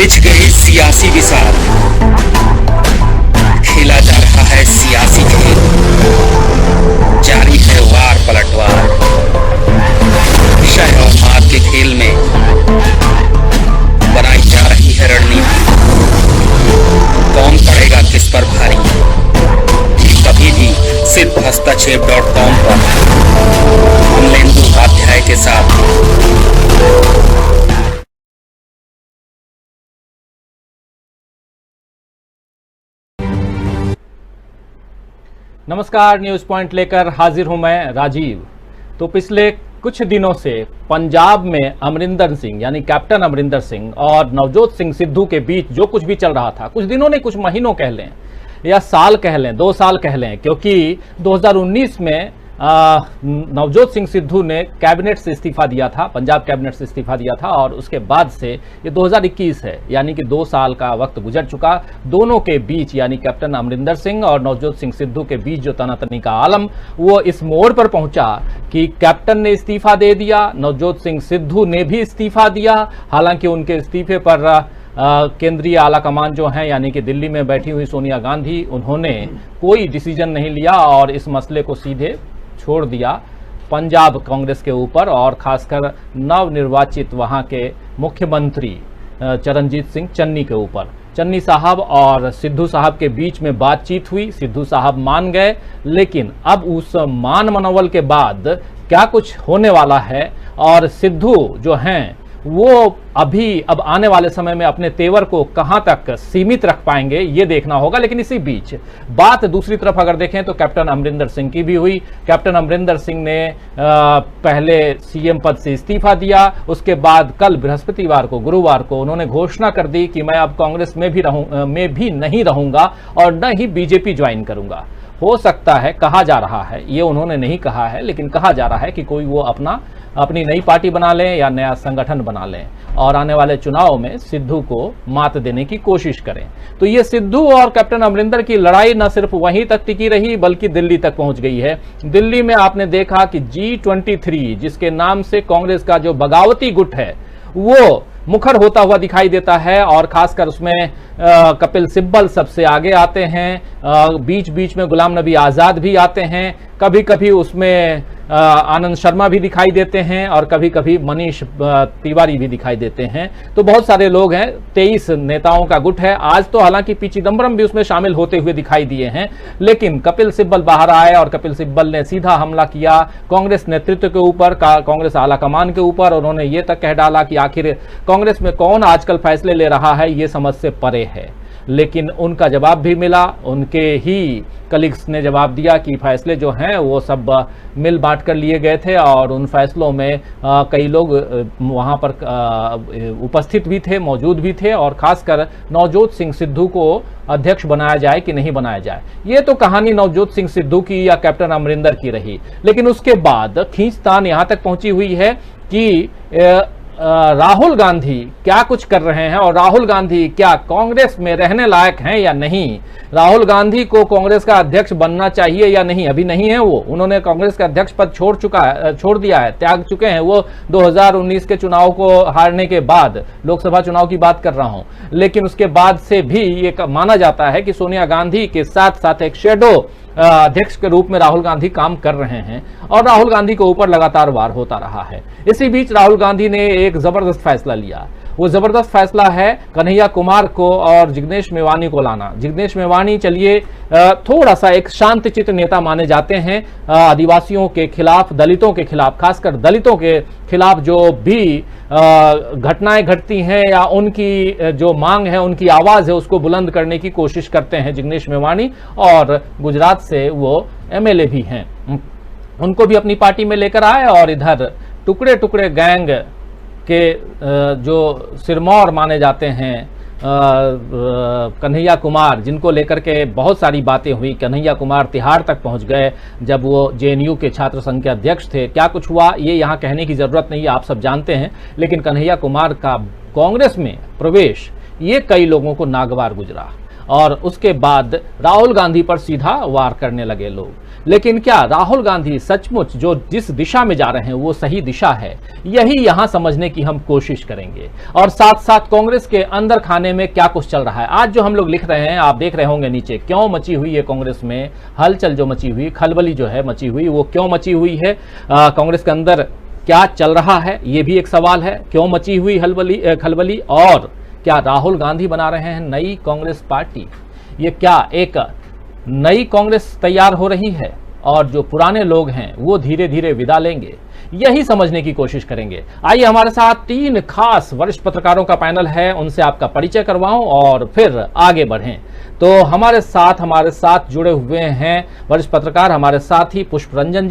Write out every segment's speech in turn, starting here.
बिछ गई सियासी विसार, खेला जा रहा है सियासी खेल, जारी है वार पलटवार। शह और मार के खेल में बनाई जा रही है रणनीति, कौन पड़ेगा किस पर भारी। कभी भी सिर्फ हस्तक्षेप.com पर अमलेंदु उपाध्याय के साथ। नमस्कार, न्यूज पॉइंट लेकर हाजिर हूं मैं राजीव। तो पिछले कुछ दिनों से पंजाब में अमरिंदर सिंह यानी कैप्टन अमरिंदर सिंह और नवजोत सिंह सिद्धू के बीच जो कुछ भी चल रहा था, कुछ दिनों ने, कुछ महीनों कह लें या साल कह लें, 2 साल कह लें, क्योंकि 2019 में नवजोत सिंह सिद्धू ने कैबिनेट से इस्तीफा दिया था, पंजाब कैबिनेट से इस्तीफा दिया था और उसके बाद से ये 2021 है, यानी कि 2 साल का वक्त गुजर चुका। दोनों के बीच यानी कैप्टन अमरिंदर सिंह और नवजोत सिंह सिद्धू के बीच जो तनातनी का आलम वो इस मोड़ पर पहुंचा कि कैप्टन ने इस्तीफा दे दिया, नवजोत सिंह सिद्धू ने भी इस्तीफा दिया। हालांकि उनके इस्तीफे पर केंद्रीय आला कमान जो है यानी कि दिल्ली में बैठी हुई सोनिया गांधी, उन्होंने कोई डिसीजन नहीं लिया और इस मसले को सीधे छोड़ दिया पंजाब कांग्रेस के ऊपर और खासकर नवनिर्वाचित वहां के मुख्यमंत्री चरणजीत सिंह चन्नी के ऊपर। चन्नी साहब और सिद्धू साहब के बीच में बातचीत हुई, सिद्धू साहब मान गए, लेकिन अब उस मान मनोवल के बाद क्या कुछ होने वाला है और सिद्धू जो हैं वो अब आने वाले समय में अपने तेवर को कहां तक सीमित रख पाएंगे ये देखना होगा। लेकिन इसी बीच बात दूसरी तरफ अगर देखें तो कैप्टन अमरिंदर सिंह की भी हुई। कैप्टन अमरिंदर सिंह ने पहले सीएम पद से इस्तीफा दिया, उसके बाद कल बृहस्पतिवार को, गुरुवार को उन्होंने घोषणा कर दी कि मैं अब कांग्रेस में भी नहीं रहूंगा और न ही बीजेपी ज्वाइन करूंगा। हो सकता है, कहा जा रहा है, ये उन्होंने नहीं कहा है लेकिन कहा जा रहा है कि कोई वो अपनी नई पार्टी बना लें या नया संगठन बना लें और आने वाले चुनाव में सिद्धू को मात देने की कोशिश करें। तो ये सिद्धू और कैप्टन अमरिंदर की लड़ाई न सिर्फ वहीं तक टिकी रही बल्कि दिल्ली तक पहुंच गई है। दिल्ली में आपने देखा कि G23 जिसके नाम से कांग्रेस का जो बगावती गुट है वो मुखर होता हुआ दिखाई देता है और खासकर उसमें कपिल सिब्बल सबसे आगे आते हैं, बीच बीच में गुलाम नबी आजाद भी आते हैं, कभी कभी उसमें आनंद शर्मा भी दिखाई देते हैं और कभी कभी मनीष तिवारी भी दिखाई देते हैं। तो बहुत सारे लोग हैं, 23 नेताओं का गुट है। आज तो हालांकि पी चिदम्बरम भी उसमें शामिल होते हुए दिखाई दिए हैं, लेकिन कपिल सिब्बल बाहर आए और कपिल सिब्बल ने सीधा हमला किया कांग्रेस नेतृत्व के ऊपर, कांग्रेस आला कमान के ऊपर। उन्होंने ये तक कह डाला कि आखिर कांग्रेस में कौन आजकल फैसले ले रहा है ये समझ से परे है। लेकिन उनका जवाब भी मिला, उनके ही कलीग्स ने जवाब दिया कि फैसले जो हैं वो सब मिल बांट कर लिए गए थे और उन फैसलों में कई लोग वहां पर उपस्थित भी थे, मौजूद भी थे और खासकर नवजोत सिंह सिद्धू को अध्यक्ष बनाया जाए कि नहीं बनाया जाए। ये तो कहानी नवजोत सिंह सिद्धू की या कैप्टन अमरिंदर की रही, लेकिन उसके बाद खींचतान यहां तक पहुंची हुई है कि राहुल गांधी क्या कुछ कर रहे हैं और राहुल गांधी क्या कांग्रेस में रहने लायक हैं या नहीं। राहुल गांधी को कांग्रेस का अध्यक्ष बनना चाहिए या नहीं, अभी नहीं है वो, उन्होंने कांग्रेस का अध्यक्ष पद छोड़ दिया है, त्याग चुके हैं वो। 2019 के चुनाव को हारने के बाद, लोकसभा चुनाव की बात कर रहा हूं, लेकिन उसके बाद से भी ये माना जाता है कि सोनिया गांधी के साथ साथ एक शेडो अध्यक्ष के रूप में राहुल गांधी काम कर रहे हैं और राहुल गांधी के ऊपर लगातार वार होता रहा है। इसी बीच राहुल गांधी ने एक जबरदस्त फैसला लिया। वो जबरदस्त फैसला है कन्हैया कुमार को और जिग्नेश मेवानी को लाना। जिग्नेश मेवानी चलिए थोड़ा सा एक शांतचित्त नेता माने जाते हैं, आदिवासियों के खिलाफ, दलितों के खिलाफ, खासकर दलितों के खिलाफ जो भी घटनाएं घटती हैं या उनकी जो मांग है, उनकी आवाज है, उसको बुलंद करने की कोशिश करते हैं जिग्नेश मेवानी। और गुजरात से वो एमएलए भी हैं, उनको भी अपनी पार्टी में लेकर आए और इधर टुकड़े टुकड़े गैंग के जो सिरमौर माने जाते हैं कन्हैया कुमार, जिनको लेकर के बहुत सारी बातें हुई। कन्हैया कुमार तिहाड़ तक पहुंच गए जब वो जेएनयू के छात्र संघ के अध्यक्ष थे। क्या कुछ हुआ ये यहाँ कहने की जरूरत नहीं है, आप सब जानते हैं। लेकिन कन्हैया कुमार का कांग्रेस में प्रवेश ये कई लोगों को नागवार गुजरा और उसके बाद राहुल गांधी पर सीधा वार करने लगे लोग। लेकिन क्या राहुल गांधी सचमुच जो जिस दिशा में जा रहे हैं वो सही दिशा है? यही यहां समझने की हम कोशिश करेंगे। और साथ साथ कांग्रेस के अंदर खाने में क्या कुछ चल रहा है। आज जो हम लोग लिख रहे हैं, आप देख रहे होंगे नीचे, क्यों मची हुई है कांग्रेस में हलचल, जो मची हुई खलबली जो है मची हुई, वो क्यों मची हुई है? कांग्रेस के अंदर क्या चल रहा है, ये भी एक सवाल है। क्यों मची हुई खलबली? और क्या राहुल गांधी बना रहे हैं नई कांग्रेस पार्टी? ये क्या एक नई कांग्रेस तैयार हो रही है और जो पुराने लोग हैं वो धीरे धीरे विदा लेंगे? यही समझने की कोशिश करेंगे। आइए, हमारे साथ 3 खास वरिष्ठ पत्रकारों का पैनल है, उनसे आपका परिचय करवाऊं और फिर आगे बढ़ें। तो हमारे साथ जुड़े हुए हैं वरिष्ठ पत्रकार, हमारे साथ ही पुष्परंजन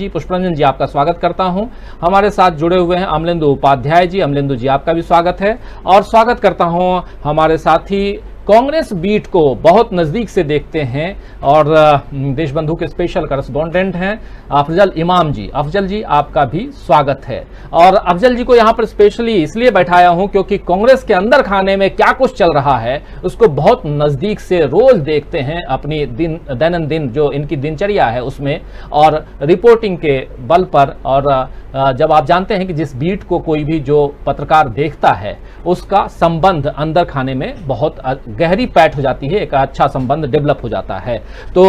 जी, आपका स्वागत करता हूं। हमारे साथ जुड़े हुए हैं अमलेंदु उपाध्याय जी, अमलेंदु जी आपका भी स्वागत है। और स्वागत करता हूं हमारे साथी कांग्रेस बीट को बहुत नजदीक से देखते हैं और देशबंधु के स्पेशल करस्पॉन्डेंट हैं अफजल इमाम जी। अफजल जी आपका भी स्वागत है। और अफजल जी को यहाँ पर स्पेशली इसलिए बैठाया हूं क्योंकि कांग्रेस के अंदर खाने में क्या कुछ चल रहा है उसको बहुत नजदीक से रोज देखते हैं, अपनी दैनंदिन जो इनकी दिनचर्या है उसमें, और रिपोर्टिंग के बल पर। और जब आप जानते हैं कि जिस बीट को कोई भी जो पत्रकार देखता है उसका संबंध अंदर खाने में बहुत गहरी पैठ हो जाती है, एक अच्छा संबंध डेवलप हो जाता है। तो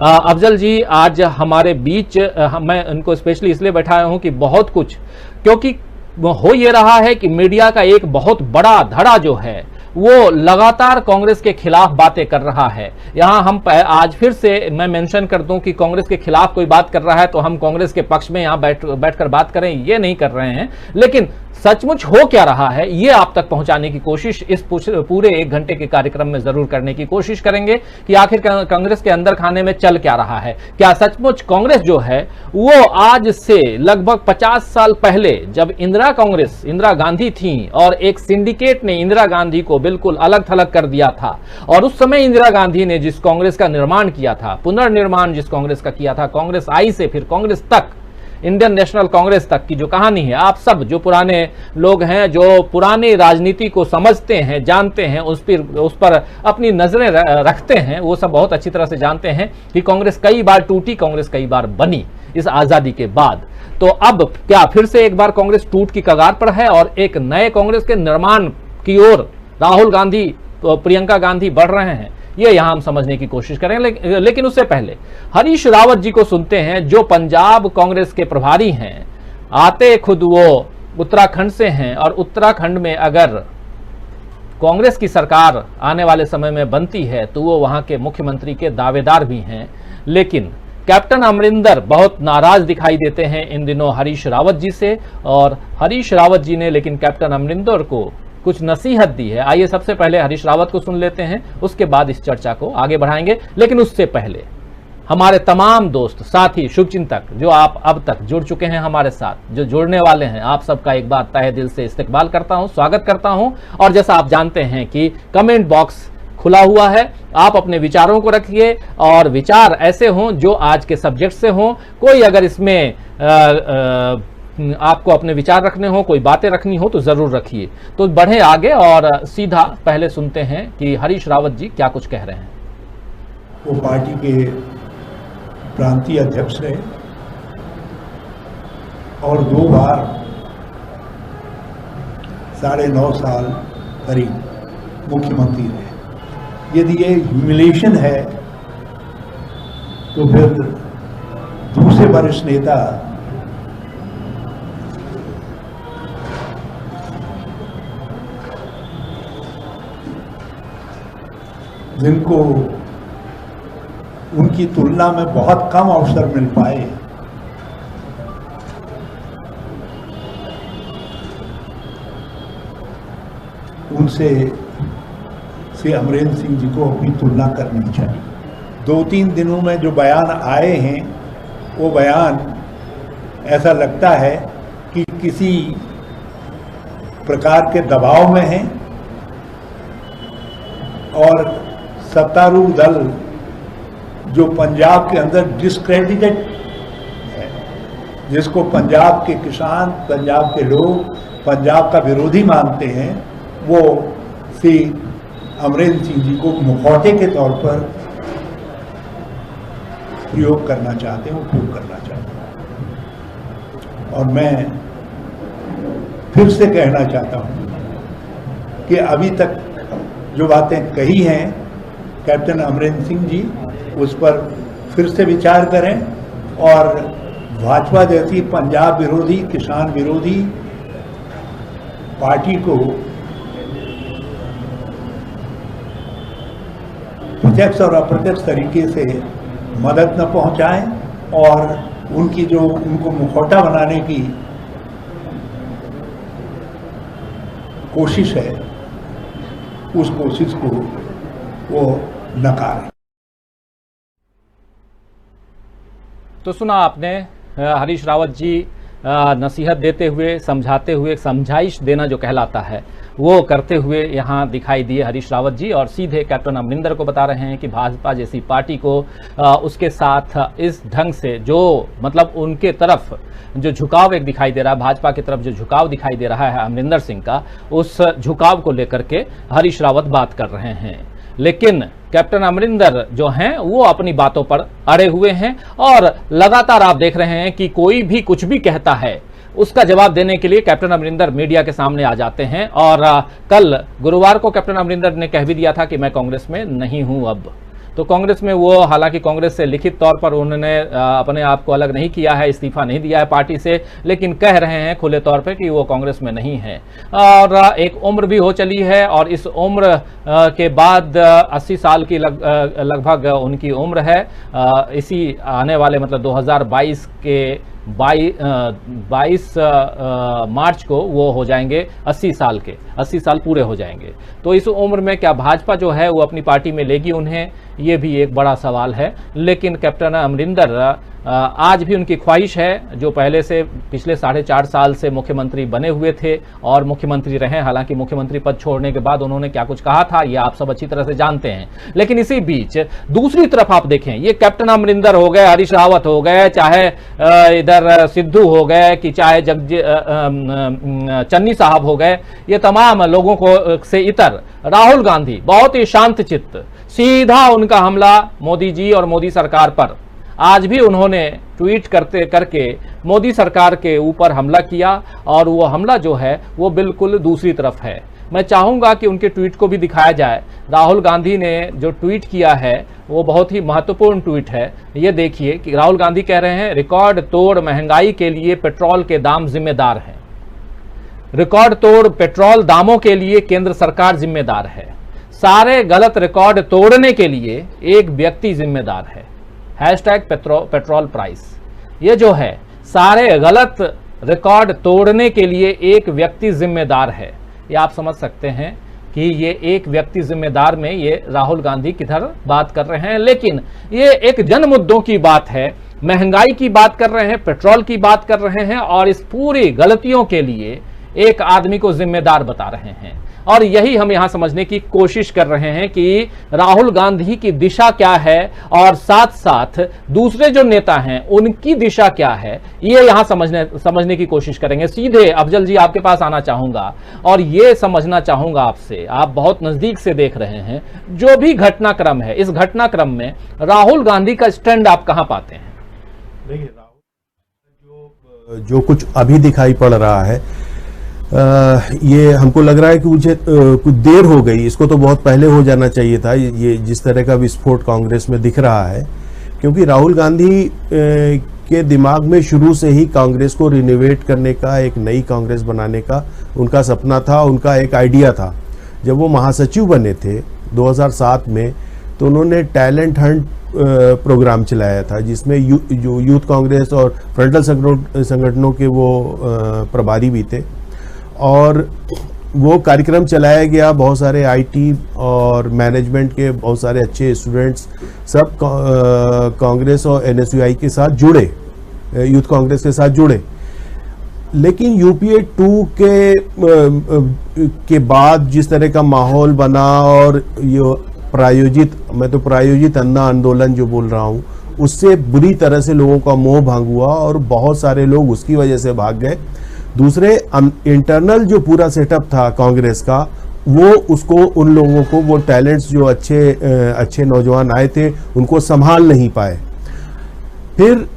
अफजल जी आज हमारे बीच, मैं इनको स्पेशली इसलिए बैठाया हूं कि बहुत कुछ, क्योंकि हो ये रहा है कि मीडिया का एक बहुत बड़ा धड़ा जो है वो लगातार कांग्रेस के खिलाफ बातें कर रहा है। यहां हम आज फिर से मैं मेंशन कर दूं कि कांग्रेस के खिलाफ कोई बात कर रहा है तो हम कांग्रेस के पक्ष में यहां बैठकर बात करें, ये नहीं कर रहे हैं। लेकिन सचमुच हो क्या रहा है ये आप तक पहुंचाने की कोशिश इस पूरे 1 घंटे के कार्यक्रम में जरूर करने की कोशिश करेंगे कि आखिर कांग्रेस के अंदर खाने में चल क्या रहा है। क्या सचमुच कांग्रेस जो है वो आज से लगभग 50 साल पहले, जब इंदिरा गांधी थी और एक सिंडिकेट ने इंदिरा गांधी को बिल्कुल अलग थलग कर दिया था, और उस समय इंदिरा गांधी ने जिस कांग्रेस का निर्माण किया था, पुनर्निर्माण जिस कांग्रेस का किया था, कांग्रेस आई से फिर कांग्रेस तक, इंडियन नेशनल कांग्रेस तक की जो कहानी है, आप सब जो पुराने लोग हैं, जो पुरानी राजनीति को समझते हैं, जानते हैं, उस पर अपनी नजरें रखते हैं, वो सब बहुत अच्छी तरह से जानते हैं कि कांग्रेस कई बार टूटी, कांग्रेस कई बार बनी इस आजादी के बाद। तो अब क्या फिर से एक बार कांग्रेस टूट की कगार पर है और एक नए कांग्रेस के निर्माण की ओर राहुल गांधी, प्रियंका गांधी बढ़ रहे हैं? ये यहां हम समझने की कोशिश करेंगे। लेकिन उससे पहले हरीश रावत जी को सुनते हैं, जो पंजाब कांग्रेस के प्रभारी हैं। आते खुद वो उत्तराखंड से हैं और उत्तराखंड में अगर कांग्रेस की सरकार आने वाले समय में बनती है तो वो वहां के मुख्यमंत्री के दावेदार भी हैं। लेकिन कैप्टन अमरिंदर बहुत नाराज दिखाई देते हैं इन दिनों हरीश रावत जी से, और हरीश रावत जी ने लेकिन कैप्टन अमरिंदर को कुछ नसीहत दी है। आइए सबसे पहले हरीश रावत को सुन लेते हैं, उसके बाद इस चर्चा को आगे बढ़ाएंगे। लेकिन उससे पहले हमारे तमाम दोस्त, साथी, शुभचिंतक जो आप अब तक जुड़ चुके हैं हमारे साथ, जो जुड़ने वाले हैं, आप सबका एक बार तहे दिल से इस्तकबाल करता हूं, स्वागत करता हूं। और जैसा आप जानते हैं कि कमेंट बॉक्स खुला हुआ है, आप अपने विचारों को रखिए और विचार ऐसे हों जो आज के सब्जेक्ट से हों। कोई अगर इसमें आपको अपने विचार रखने हो, कोई बातें रखनी हो तो जरूर रखिए। तो बढ़े आगे और सीधा पहले सुनते हैं कि हरीश रावत जी क्या कुछ कह रहे हैं। वो पार्टी के प्रांतीय अध्यक्ष रहे और 2 बार 9.5 साल करीब मुख्यमंत्री रहे। यदि ये ह्यूमिलेशन है तो फिर दूसरे वरिष्ठ नेता जिनको उनकी तुलना में बहुत कम अवसर मिल पाए, उनसे अमरेंद्र सिंह जी को अपनी तुलना करनी चाहिए। 2-3 दिनों में जो बयान आए हैं वो बयान ऐसा लगता है कि किसी प्रकार के दबाव में हैं और सत्तारूढ़ दल जो पंजाब के अंदर डिस्क्रेडिटेड है, जिसको पंजाब के किसान, पंजाब के लोग पंजाब का विरोधी मानते हैं, वो श्री अमरेंद्र सिंह जी को मुखौटे के तौर पर प्रयोग करना चाहते हैं, उपयोग करना चाहते हैं। और मैं फिर से कहना चाहता हूं कि अभी तक जो बातें कही हैं कैप्टन अमरेंद्र सिंह जी, उस पर फिर से विचार करें और भाजपा जैसी पंजाब विरोधी, किसान विरोधी पार्टी को प्रत्यक्ष और अप्रत्यक्ष तरीके से मदद न पहुंचाएं और उनकी जो उनको मुखौटा बनाने की कोशिश है, उस कोशिश को वो नकारें। तो सुना आपने हरीश रावत जी नसीहत देते हुए, समझाते हुए, समझाइश देना जो कहलाता है वो करते हुए यहाँ दिखाई दिए हरीश रावत जी, और सीधे कैप्टन अमरिंदर को बता रहे हैं कि भाजपा जैसी पार्टी को उसके साथ इस ढंग से जो मतलब उनके तरफ जो झुकाव एक दिखाई दे रहा है, भाजपा की तरफ जो झुकाव दिखाई दे रहा है अमरिंदर सिंह का, उस झुकाव को लेकर के हरीश रावत बात कर रहे हैं। लेकिन कैप्टन अमरिंदर जो हैं वो अपनी बातों पर अड़े हुए हैं और लगातार आप देख रहे हैं कि कोई भी कुछ भी कहता है उसका जवाब देने के लिए कैप्टन अमरिंदर मीडिया के सामने आ जाते हैं। और कल गुरुवार को कैप्टन अमरिंदर ने कह भी दिया था कि मैं कांग्रेस में नहीं हूं अब। तो कांग्रेस में वो, हालांकि कांग्रेस से लिखित तौर पर उन्होंने अपने आप को अलग नहीं किया है, इस्तीफा नहीं दिया है पार्टी से, लेकिन कह रहे हैं खुले तौर पे कि वो कांग्रेस में नहीं है। और एक उम्र भी हो चली है और इस उम्र के बाद 80 साल की लगभग उनकी उम्र है। इसी आने वाले मतलब 2022 के 22 मार्च को वो हो जाएंगे 80 साल के, 80 साल पूरे हो जाएंगे। तो इस उम्र में क्या भाजपा जो है वो अपनी पार्टी में लेगी उन्हें, ये भी एक बड़ा सवाल है। लेकिन कैप्टन अमरिंदर आज भी उनकी ख्वाहिश है, जो पहले से पिछले 4.5 साल से मुख्यमंत्री बने हुए थे और मुख्यमंत्री रहे, हालांकि मुख्यमंत्री पद छोड़ने के बाद उन्होंने क्या कुछ कहा था ये आप सब अच्छी तरह से जानते हैं। लेकिन इसी बीच दूसरी तरफ आप देखें, ये कैप्टन अमरिंदर हो गए, हरीश रावत हो गए, चाहे इधर सिद्धू हो गए, कि चाहे चन्नी साहब हो गए, ये तमाम लोगों को से इतर राहुल गांधी बहुत ही शांत चित्त, सीधा उनका हमला मोदी जी और मोदी सरकार पर। आज भी उन्होंने ट्वीट करके मोदी सरकार के ऊपर हमला किया और वो हमला जो है वो बिल्कुल दूसरी तरफ है। मैं चाहूंगा कि उनके ट्वीट को भी दिखाया जाए। राहुल गांधी ने जो ट्वीट किया है वो बहुत ही महत्वपूर्ण ट्वीट है। ये देखिए कि राहुल गांधी कह रहे हैं, रिकॉर्ड तोड़ महंगाई के लिए पेट्रोल के दाम जिम्मेदार हैं। रिकॉर्ड तोड़ पेट्रोल दामों के लिए केंद्र सरकार जिम्मेदार है। सारे गलत रिकॉर्ड तोड़ने के लिए एक व्यक्ति जिम्मेदार है। Hashtag petrol price. ये जो है सारे गलत रिकॉर्ड तोड़ने के लिए एक व्यक्ति जिम्मेदार है। ये आप समझ सकते हैं कि ये एक व्यक्ति जिम्मेदार में ये राहुल गांधी किधर बात कर रहे हैं। लेकिन ये एक जन मुद्दों की बात है, महंगाई की बात कर रहे हैं, पेट्रोल की बात कर रहे हैं और इस पूरी गलतियों के लिए एक आदमी को जिम्मेदार बता रहे हैं। और यही हम यहां समझने की कोशिश कर रहे हैं कि राहुल गांधी की दिशा क्या है और साथ साथ दूसरे जो नेता हैं उनकी दिशा क्या है, ये यहां समझने की कोशिश करेंगे। सीधे अफजल जी आपके पास आना चाहूंगा और ये समझना चाहूंगा आपसे, आप बहुत नजदीक से देख रहे हैं जो भी घटनाक्रम है, इस घटनाक्रम में राहुल गांधी का स्टैंड आप कहां पाते हैं? देखिए, राहुल जो कुछ अभी दिखाई पड़ रहा है, ये हमको लग रहा है कि मुझे कुछ देर हो गई, इसको तो बहुत पहले हो जाना चाहिए था। ये जिस तरह का विस्फोट कांग्रेस में दिख रहा है, क्योंकि राहुल गांधी के दिमाग में शुरू से ही कांग्रेस को रिनोवेट करने का, एक नई कांग्रेस बनाने का उनका सपना था, उनका एक आइडिया था। जब वो महासचिव बने थे 2007 में, तो उन्होंने टैलेंट हंट प्रोग्राम चलाया था, जिसमें यूथ कांग्रेस और फ्रंटल संगठनों के वो प्रभारी भी थे और वो कार्यक्रम चलाया गया। बहुत सारे आईटी और मैनेजमेंट के बहुत सारे अच्छे स्टूडेंट्स सब कांग्रेस और एनएसयूआई के साथ जुड़े, यूथ कांग्रेस के साथ जुड़े। लेकिन यूपीए 2 के बाद जिस तरह का माहौल बना और ये प्रायोजित, मैं तो प्रायोजित अन्ना आंदोलन जो बोल रहा हूँ, उससे बुरी तरह से लोगों का मोह भंग हुआ और बहुत सारे लोग उसकी वजह से भाग गए। दूसरे इंटरनल जो पूरा सेटअप था कांग्रेस का, वो उसको उन लोगों को वो टैलेंट्स जो अच्छे नौजवान आए थे उनको संभाल नहीं पाए। फिर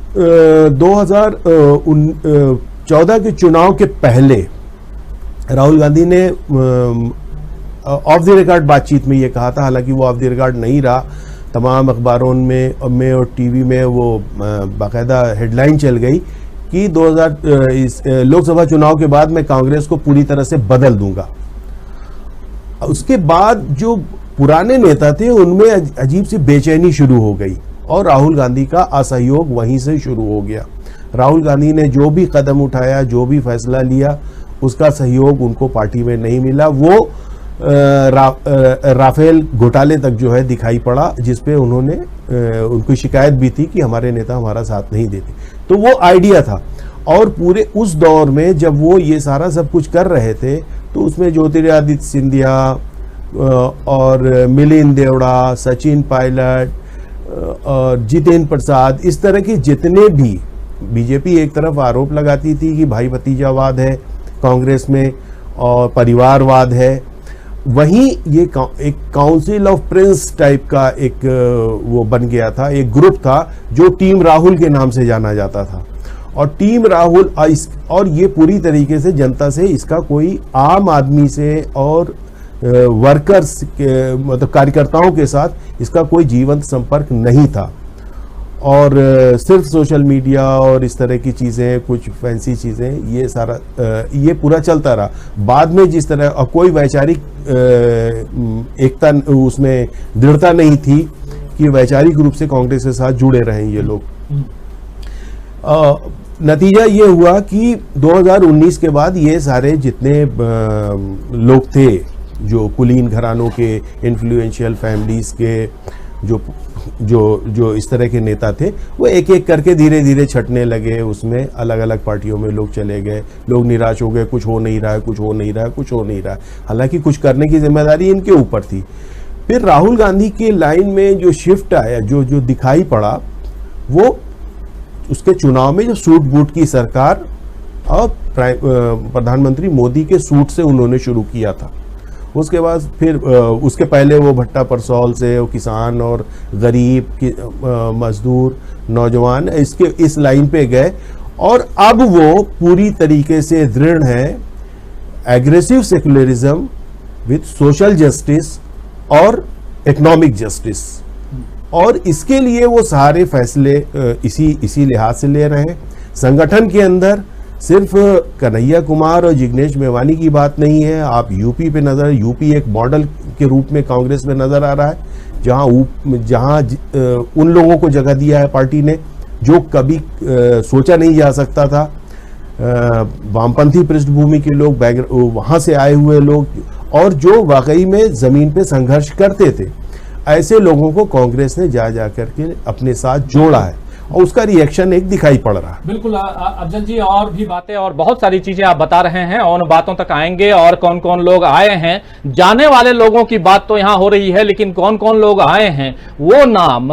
2014 के चुनाव के पहले राहुल गांधी ने ऑफ द रिकॉर्ड बातचीत में ये कहा था, हालांकि वो ऑफ द रिकॉर्ड नहीं रहा, तमाम अखबारों में और टीवी में वो बाकायदा हेडलाइन चल गई कि लोकसभा चुनाव के बाद मैं कांग्रेस को पूरी तरह से बदल दूंगा। उसके बाद जो पुराने नेता थे उनमें अजीब सी बेचैनी शुरू हो गई और राहुल गांधी का असहयोग वहीं से शुरू हो गया। राहुल गांधी ने जो भी कदम उठाया, जो भी फैसला लिया, उसका सहयोग उनको पार्टी में नहीं मिला। वो राफेल घोटाले तक जो है दिखाई पड़ा, जिसपे उन्होंने उनकी शिकायत भी थी कि हमारे नेता हमारा साथ नहीं देते। तो वो आइडिया था। और पूरे उस दौर में जब वो ये सारा सब कुछ कर रहे थे तो उसमें ज्योतिरादित्य सिंधिया और मिलिंद देवड़ा, सचिन पायलट और जितेंद्र प्रसाद, इस तरह के जितने भी, बीजेपी एक तरफ आरोप लगाती थी कि भाई भतीजावाद है कांग्रेस में और परिवारवाद है, वहीं ये एक काउंसिल ऑफ प्रिंस टाइप का एक वो बन गया था, एक ग्रुप था जो टीम राहुल के नाम से जाना जाता था। और टीम राहुल और ये पूरी तरीके से जनता से, इसका कोई आम आदमी से और वर्कर्स के मतलब कार्यकर्ताओं के साथ इसका कोई जीवंत संपर्क नहीं था। और सिर्फ सोशल मीडिया और इस तरह की चीज़ें, कुछ फैंसी चीज़ें, ये सारा ये पूरा चलता रहा। बाद में जिस तरह कोई वैचारिक एकता उसमें दृढ़ता नहीं थी कि वैचारिक रूप से कांग्रेस के साथ जुड़े रहें ये लोग। नतीजा ये हुआ कि 2019 के बाद ये सारे जितने लोग थे जो कुलीन घरानों के, इन्फ्लुएंशियल फैमिलीज के, जो इस तरह के नेता थे, वो एक एक करके धीरे धीरे छटने लगे। उसमें अलग अलग पार्टियों में लोग चले गए, लोग निराश हो गए, कुछ हो नहीं रहा है, कुछ हो नहीं रहा है, कुछ हो नहीं रहा है। हालांकि कुछ करने की जिम्मेदारी इनके ऊपर थी। फिर राहुल गांधी के लाइन में जो शिफ्ट आया, जो दिखाई पड़ा, वो उसके चुनाव में जो सूट बूट की सरकार और प्रधानमंत्री मोदी के सूट से उन्होंने शुरू किया था। उसके बाद फिर उसके पहले वो भट्टा परसौल से वो किसान और गरीब मजदूर नौजवान इस लाइन पे गए। और अब वो पूरी तरीके से दृढ़ है aggressive secularism with social justice और इकोनॉमिक जस्टिस। और इसके लिए वो सारे फैसले इसी लिहाज से ले रहे हैं। संगठन के अंदर सिर्फ कन्हैया कुमार और जिग्नेश मेवानी की बात नहीं है। आप यूपी पे यूपी एक मॉडल के रूप में कांग्रेस में नजर आ रहा है, जहां उन लोगों को जगह दिया है पार्टी ने जो कभी सोचा नहीं जा सकता था। वामपंथी पृष्ठभूमि के लोग, वहां से आए हुए लोग और जो वाकई में जमीन पे संघर्ष करते थे, ऐसे लोगों को कांग्रेस ने जा करके अपने साथ जोड़ा है और उसका रिएक्शन एक दिखाई पड़ रहा है। बिल्कुल अफजल जी, और भी बातें और बहुत सारी चीजें आप बता रहे हैं और उन बातों तक आएंगे। और कौन कौन लोग आए हैं, जाने वाले लोगों की बात तो यहां हो रही है, लेकिन कौन कौन लोग आए हैं, वो नाम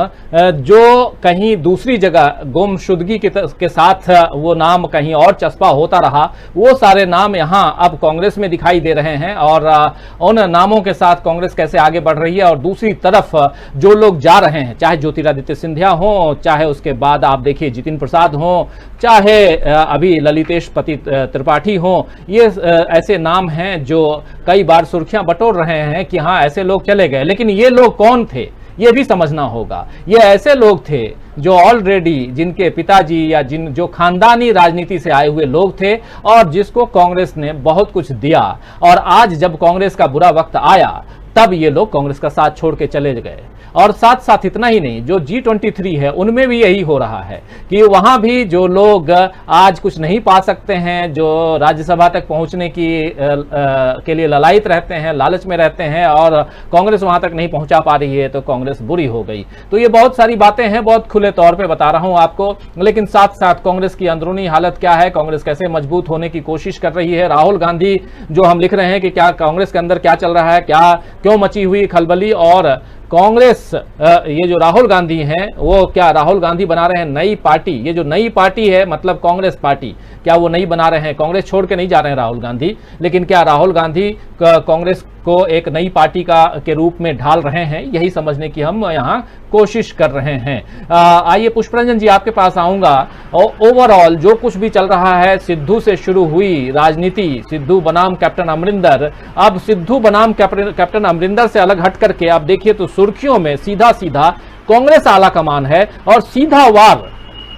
जो कहीं दूसरी जगह गुमशुदगी के साथ वो नाम कहीं और चस्पा होता रहा, वो सारे नाम यहां अब कांग्रेस में दिखाई दे रहे हैं। और उन नामों के साथ कांग्रेस कैसे आगे बढ़ रही है। और दूसरी तरफ जो लोग जा रहे हैं, चाहे ज्योतिरादित्य सिंधिया हो, चाहे उसके बाद आप देखिए जितेंद्र प्रसाद हो, चाहे अभी ललितेश पति त्रिपाठी हो, ये ऐसे नाम हैं जो कई बार सुर्खियां बटोर रहे हैं कि हाँ ऐसे लोग चले गए। लेकिन ये लोग कौन थे, ये भी समझना होगा। ये ऐसे लोग थे जो ऑलरेडी, जिनके पिताजी या जो खानदानी राजनीति से आए हुए लोग थे और जिसको कांग्रेस ने बहुत कुछ दिया। और आज जब कांग्रेस का बुरा वक्त आया, तब ये लोग कांग्रेस का साथ छोड़ के चले गए। और साथ साथ इतना ही नहीं, जो G23 है उनमें भी यही हो रहा है कि वहां भी जो लोग आज कुछ नहीं पा सकते हैं, जो राज्यसभा तक पहुंचने के लिए ललायित रहते हैं, लालच में रहते हैं, और कांग्रेस वहां तक नहीं पहुंचा पा रही है, तो कांग्रेस बुरी हो गई। तो ये बहुत सारी बातें हैं, बहुत खुले तौर पे बता रहा हूं आपको। लेकिन साथ साथ कांग्रेस की अंदरूनी हालत क्या है, कांग्रेस कैसे मजबूत होने की कोशिश कर रही है, राहुल गांधी जो हम लिख रहे हैं कि क्या कांग्रेस के अंदर क्या चल रहा है, क्या क्यों मची हुई खलबली, और कांग्रेस ये जो राहुल गांधी हैं वो क्या राहुल गांधी बना रहे हैं नई पार्टी? ये जो नई पार्टी है मतलब कांग्रेस पार्टी, क्या वो नई बना रहे हैं? कांग्रेस छोड़ के नहीं जा रहे हैं राहुल गांधी, लेकिन क्या राहुल गांधी कांग्रेस को एक नई पार्टी के रूप में ढाल रहे हैं? यही समझने की हम यहाँ कोशिश कर रहे हैं। आइए पुष्परंजन जी आपके पास आऊंगा। ओवरऑल जो कुछ भी चल रहा है, सिद्धू से शुरू हुई राजनीति, सिद्धू बनाम कैप्टन अमरिंदर, अब सिद्धू बनाम कैप्टन अमरिंदर से अलग हट करके आप देखिए तो सुर्खियों में सीधा सीधा कांग्रेस आला कमान है और सीधा वार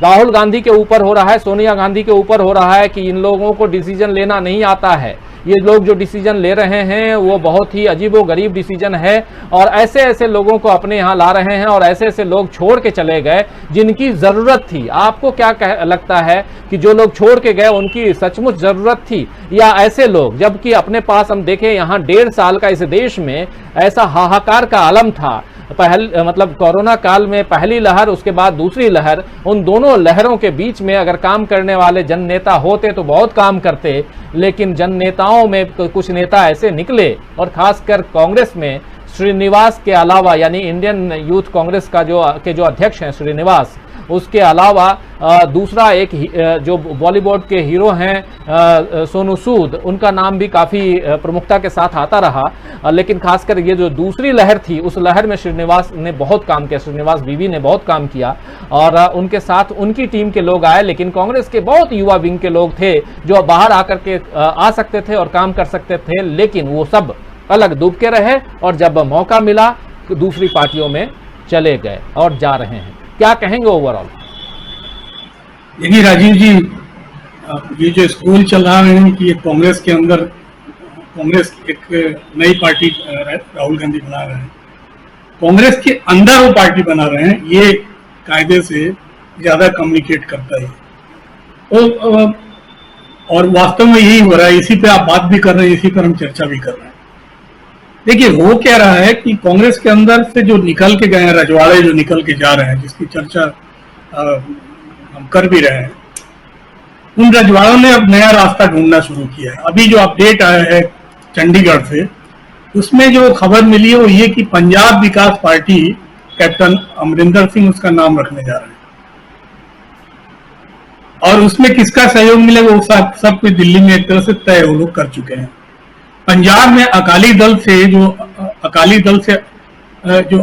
राहुल गांधी के ऊपर हो रहा है, सोनिया गांधी के ऊपर हो रहा है कि इन लोगों को डिसीजन लेना नहीं आता है। ये लोग जो डिसीजन ले रहे हैं वो बहुत ही अजीबोगरीब डिसीजन है और ऐसे ऐसे लोगों को अपने यहाँ ला रहे हैं और ऐसे ऐसे लोग छोड़ के चले गए जिनकी जरूरत थी। आपको क्या लगता है कि जो लोग छोड़ के गए उनकी सचमुच जरूरत थी या ऐसे लोग, जबकि अपने पास हम देखें यहाँ 1.5 साल का इस देश में ऐसा हाहाकार का आलम था, मतलब कोरोना काल में पहली लहर उसके बाद दूसरी लहर, उन दोनों लहरों के बीच में अगर काम करने वाले जन नेता होते तो बहुत काम करते, लेकिन जन नेताओं में कुछ नेता ऐसे निकले और खासकर कांग्रेस में श्रीनिवास के अलावा, यानी इंडियन यूथ कांग्रेस का जो अध्यक्ष हैं श्रीनिवास, उसके अलावा दूसरा एक जो बॉलीवुड के हीरो हैं सोनू सूद, उनका नाम भी काफ़ी प्रमुखता के साथ आता रहा। लेकिन खासकर ये जो दूसरी लहर थी उस लहर में श्रीनिवास ने बहुत काम किया, श्रीनिवास बीवी ने बहुत काम किया और उनके साथ उनकी टीम के लोग आए, लेकिन कांग्रेस के बहुत युवा विंग के लोग थे जो बाहर आकर के आ सकते थे और काम कर सकते थे, लेकिन वो सब अलग डूब के रहे और जब मौका मिला दूसरी पार्टियों में चले गए और जा रहे हैं। क्या कहेंगे ओवरऑल? देखिए राजीव जी, ये जो स्कूल चल रहा है कि ये कांग्रेस के अंदर कांग्रेस एक नई पार्टी राहुल गांधी बना रहे हैं, कांग्रेस के अंदर वो पार्टी बना रहे हैं, ये कायदे से ज्यादा कम्युनिकेट करता है और वास्तव में यही हो रहा है। इसी पे आप बात भी कर रहे हैं, इसी पर हम चर्चा भी कर रहे हैं। देखिए वो कह रहा है कि कांग्रेस के अंदर से जो निकल के गए हैं, रजवाड़े जो निकल के जा रहे हैं, जिसकी चर्चा हम कर भी रहे हैं, उन रजवाड़ों ने अब नया रास्ता ढूंढना शुरू किया है। अभी जो अपडेट आया है चंडीगढ़ से, उसमें जो खबर मिली है वो ये कि पंजाब विकास पार्टी कैप्टन अमरिंदर सिंह उसका नाम रखने जा रहे हैं और उसमें किसका सहयोग मिलेगा वो सब कुछ दिल्ली में एक तरह से तय वो लोग कर चुके हैं। पंजाब में अकाली दल से जो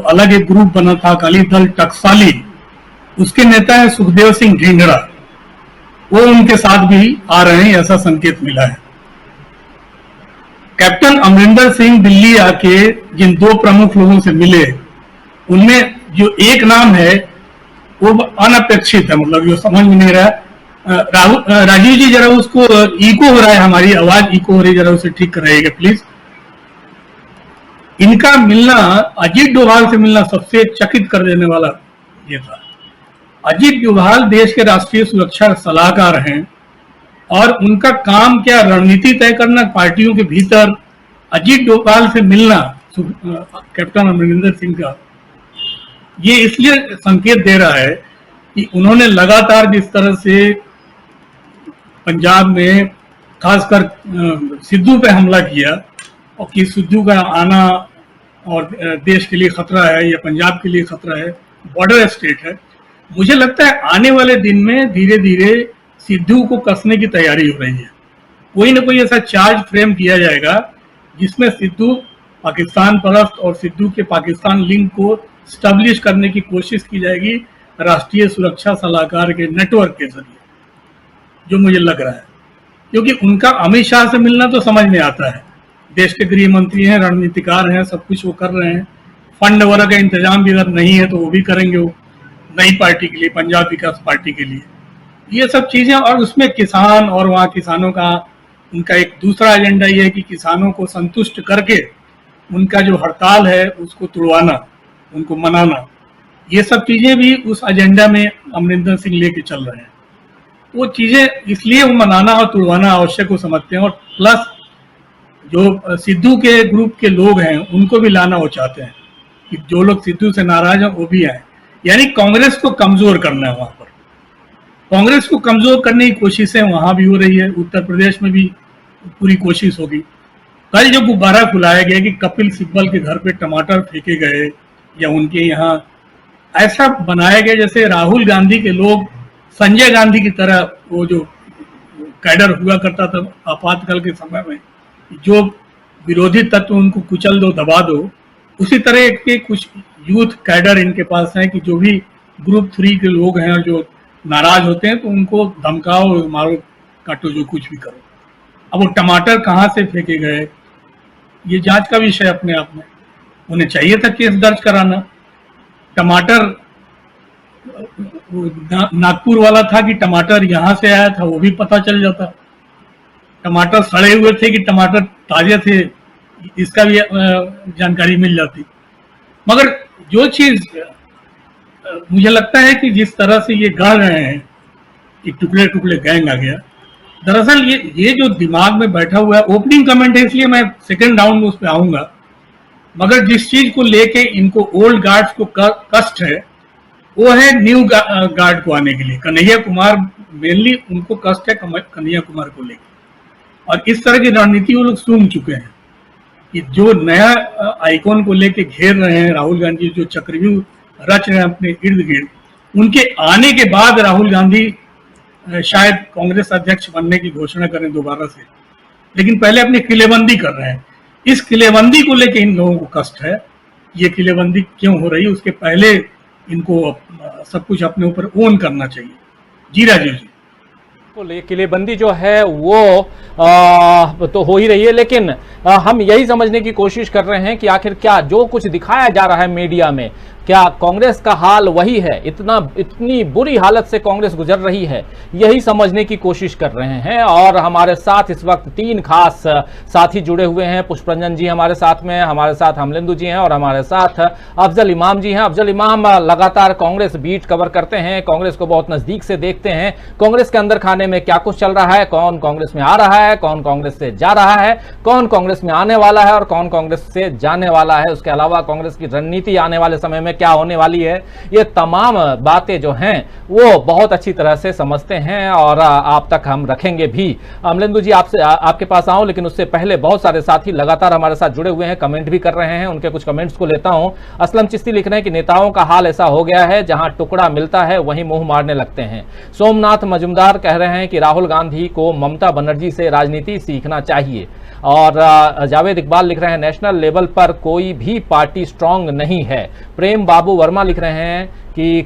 अलग एक ग्रुप बना था, अकाली दल टकसाली, उसके नेता है सुखदेव सिंह ढींगरा, वो उनके साथ भी आ रहे हैं, ऐसा संकेत मिला है। कैप्टन अमरिंदर सिंह दिल्ली आके जिन दो प्रमुख लोगों से मिले, उनमें जो एक नाम है वो अनपेक्षित है, मतलब जो समझ में नहीं रहा। राजीव जी जरा उसको इको हो रहा है, हमारी आवाज इको हो रही है, जरा उसे ठीक कराइएगा प्लीज। इनका मिलना, अजीत डोभाल से मिलना सबसे चकित कर देने वाला ये था। अजीत डोभाल देश के राष्ट्रीय सुरक्षा सलाहकार हैं और उनका काम क्या रणनीति तय करना पार्टियों के भीतर। अजीत डोभाल से मिलना कैप्टन अमरिंदर सिंह का ये इसलिए संकेत दे रहा है कि उन्होंने लगातार जिस तरह से पंजाब में खासकर सिद्धू पे हमला किया और कि सिद्धू का आना और देश के लिए खतरा है या पंजाब के लिए खतरा है, बॉर्डर स्टेट है, मुझे लगता है आने वाले दिन में धीरे धीरे सिद्धू को कसने की तैयारी हो रही है। कोई ना कोई ऐसा चार्ज फ्रेम किया जाएगा जिसमें सिद्धू पाकिस्तान परस्त और सिद्धू के पाकिस्तान लिंक को स्टैब्लिश करने की कोशिश की जाएगी राष्ट्रीय सुरक्षा सलाहकार के नेटवर्क के जरिए, जो मुझे लग रहा है। क्योंकि उनका अमित शाह से मिलना तो समझ में आता है, देश के गृह मंत्री हैं, रणनीतिकार हैं, सब कुछ वो कर रहे हैं। फंड वगैरह का इंतजाम भी अगर नहीं है तो वो भी करेंगे, वो नई पार्टी के लिए, पंजाब विकास पार्टी के लिए, ये सब चीजें। और उसमें किसान और वहाँ किसानों का उनका एक दूसरा एजेंडा ये है कि किसानों को संतुष्ट करके उनका जो हड़ताल है उसको तुड़वाना, उनको मनाना, ये सब चीजें भी उस एजेंडा में अमरिंदर सिंह लेके चल रहे हैं। वो चीजें इसलिए वो मनाना और तुड़वाना आवश्यक वो समझते हैं और प्लस जो सिद्धू के ग्रुप के लोग हैं उनको भी लाना वो चाहते हैं कि जो लोग सिद्धू से नाराज हैं वो भी आए। यानी कांग्रेस को कमजोर करना है, वहां पर कांग्रेस को कमजोर करने की कोशिशें वहां भी हो रही है, उत्तर प्रदेश में भी पूरी कोशिश होगी। कल जो गुब्बारा फुलाया गया कि कपिल सिब्बल के घर पे टमाटर फेंके गए या उनके यहाँ ऐसा बनाया गया जैसे राहुल गांधी के लोग संजय गांधी की तरह, वो जो कैडर हुआ करता था आपातकाल के समय में, जो विरोधी तत्व उनको कुचल दो, दबा दो, उसी तरह के कुछ यूथ कैडर इनके पास है कि जो भी ग्रुप 3 के लोग हैं और जो नाराज होते हैं तो उनको धमकाओ, मारो, काटो, जो कुछ भी करो। अब वो टमाटर कहाँ से फेंके गए ये जांच का विषय अपने आप में। उन्हें चाहिए था केस दर्ज कराना। टमाटर नागपुर वाला था कि टमाटर यहाँ से आया था वो भी पता चल जाता। टमाटर सड़े हुए थे कि टमाटर ताजे थे इसका भी जानकारी मिल जाती। मगर जो चीज मुझे लगता है कि जिस तरह से ये गढ़ रहे हैं कि टुकड़े टुकड़े गैंग आ गया, दरअसल ये जो दिमाग में बैठा हुआ है, ओपनिंग कमेंट है इसलिए मैं सेकंड राउंड में उस पर आऊंगा, मगर जिस चीज को लेके इनको ओल्ड गार्ड्स को कष्ट है वो है न्यू गार्ड को आने के लिए। कन्हैया कुमार मेनली उनको कष्ट है कन्हैया कुमार को लेकर, और इस तरह की रणनीति वो लोग सूंघ चुके हैं कि जो नया आइकॉन को लेके घेर रहे हैं राहुल गांधी, जो चक्रव्यूह रच रहे हैं अपने इर्द गिर्द, उनके आने के बाद राहुल गांधी शायद कांग्रेस अध्यक्ष बनने की घोषणा करें दोबारा से, लेकिन पहले अपनी किलेबंदी कर रहे हैं। इस किलेबंदी को लेके इन लोगों को कष्ट है। ये किलेबंदी क्यों हो रही है उसके पहले इनको सब कुछ अपने ऊपर ओन करना चाहिए। जी राजीव जी, किलेबंदी जो है वो तो हो ही रही है, लेकिन हम यही समझने की कोशिश कर रहे हैं कि आखिर क्या जो कुछ दिखाया जा रहा है मीडिया में, क्या कांग्रेस का हाल वही है? इतनी बुरी हालत से कांग्रेस गुजर रही है, यही समझने की कोशिश कर रहे हैं। और हमारे साथ इस वक्त 3 खास साथी जुड़े हुए हैं। पुष्परंजन जी हमारे साथ में, हमारे साथ हमलेंदु जी हैं और हमारे साथ अफजल इमाम जी हैं। अफजल इमाम लगातार कांग्रेस बीट कवर करते हैं, कांग्रेस को बहुत नजदीक से देखते हैं। कांग्रेस के अंदर खाने में क्या कुछ चल रहा है, कौन कांग्रेस में आ रहा है, कौन कांग्रेस से जा रहा है, कौन कांग्रेस में आने वाला है और कौन कांग्रेस से जाने वाला है, उसके अलावा कांग्रेस की रणनीति आने वाले समय में क्या होने वाली है, ये तमाम बातें जो हैं वो बहुत अच्छी तरह से समझते हैं और आप तक हम रखेंगे भी। अमलेंदु जी आपके पास आऊं, लेकिन उससे पहले बहुत सारे साथी लगातार हमारे साथ जुड़े हुए हैं, कमेंट भी कर रहे हैं। उनके कुछ कमेंट्स को लेता हूं। असलम चिश्ती लिख रहे हैं कि नेताओं का हाल ऐसा हो गया है जहां टुकड़ा मिलता है वहीं मुंह मारने लगते हैं। सोमनाथ मजुमदार कह रहे हैं कि राहुल गांधी को ममता बनर्जी से राजनीति सीखना चाहिए। और जावेद इकबाल लिख रहे हैं नेशनल लेवल पर कोई भी पार्टी स्ट्रांग नहीं है। प्रेम बाबू वर्मा लिख रहे हैं कि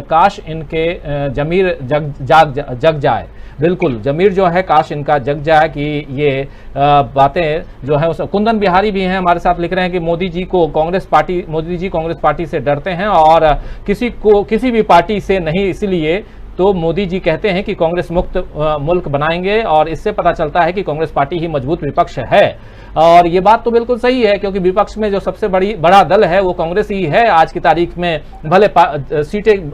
काश इनके जमीर जग जाए। बिल्कुल, जमीर जो है काश इनका जग जाए कि ये बातें जो है उस। कुंदन बिहारी भी हैं हमारे साथ, लिख रहे हैं कि मोदी जी कांग्रेस पार्टी से डरते हैं और किसी भी पार्टी से नहीं, इसलिए तो मोदी जी कहते हैं कि कांग्रेस मुक्त मुल्क बनाएंगे और इससे पता चलता है कि कांग्रेस पार्टी ही मजबूत विपक्ष है। और ये बात तो बिल्कुल सही है, क्योंकि विपक्ष में जो सबसे बड़ा दल है वो कांग्रेस ही है आज की तारीख में। भले सीटें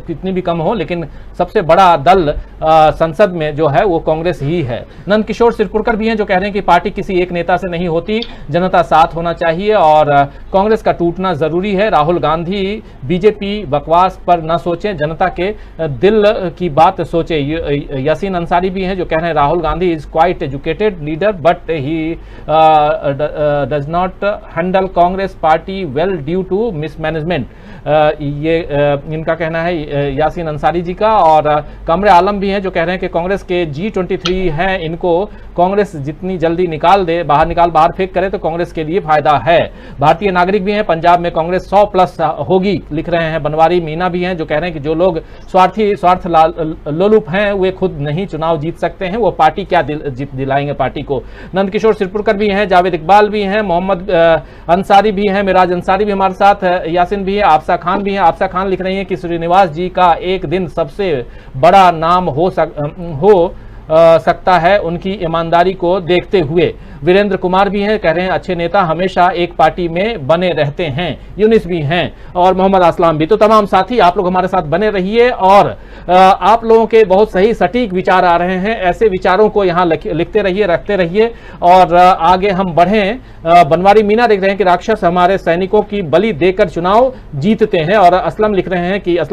कितनी भी कम हो, लेकिन सबसे बड़ा दल संसद में जो है वो कांग्रेस ही है। नंद किशोर सिरपुरकर भी हैं जो कह रहे हैं कि पार्टी किसी एक नेता से नहीं होती, जनता साथ होना चाहिए और कांग्रेस का टूटना जरूरी है। राहुल गांधी बीजेपी बकवास पर न सोचें, जनता के दिल की बात सोचे। यासीन अंसारी भी हैं जो कह रहे हैं Rahul Gandhi is quite educated leader but he does not handle Congress party well due to mismanagement. ये इनका कहना है यासीन अंसारी जी का। और कमरे आलम भी हैं जो कह रहे हैं कि कांग्रेस के G23 हैं, इनको कांग्रेस जितनी जल्दी बाहर फेंक करे तो कांग्रेस के लिए फायदा है। भारतीय नागरिक भी हैं, पंजाब में कांग्रेस 100+ होगी, लिख रहे हैं। बनवारी मीना भी हैं जो कह रहे हैं कि जो लोग स्वार्थ लोलुप हैं वे खुद नहीं चुनाव जीत सकते हैं, वो पार्टी क्या दिलाएंगे पार्टी को। नंदकिशोर सिरपुरकर भी हैं, जावेद इकबाल भी हैं, मोहम्मद अंसारी भी हैं, मिराज अंसारी भी हमारे साथ, यासिन भी है, आफसा खान भी हैं। आफसा खान लिख रही हैं कि श्रीनिवास जी का एक दिन सबसे बड़ा नाम हो सकता है उनकी ईमानदारी को देखते हुए। वीरेंद्र कुमार भी हैं, कह रहे हैं अच्छे नेता हमेशा एक पार्टी में बने रहते हैं। यूनिस भी हैं और मोहम्मद असलाम भी। तो तमाम साथी आप लोग हमारे साथ बने रहिए और आप लोगों के बहुत सही सटीक विचार आ रहे हैं, ऐसे विचारों को यहाँ लिखते रहिए, रखते रहिए और आगे हम बढ़ें। बनवारी मीना लिख रहे हैं कि राक्षस हमारे सैनिकों की बलि देकर चुनाव जीतते हैं। और असलम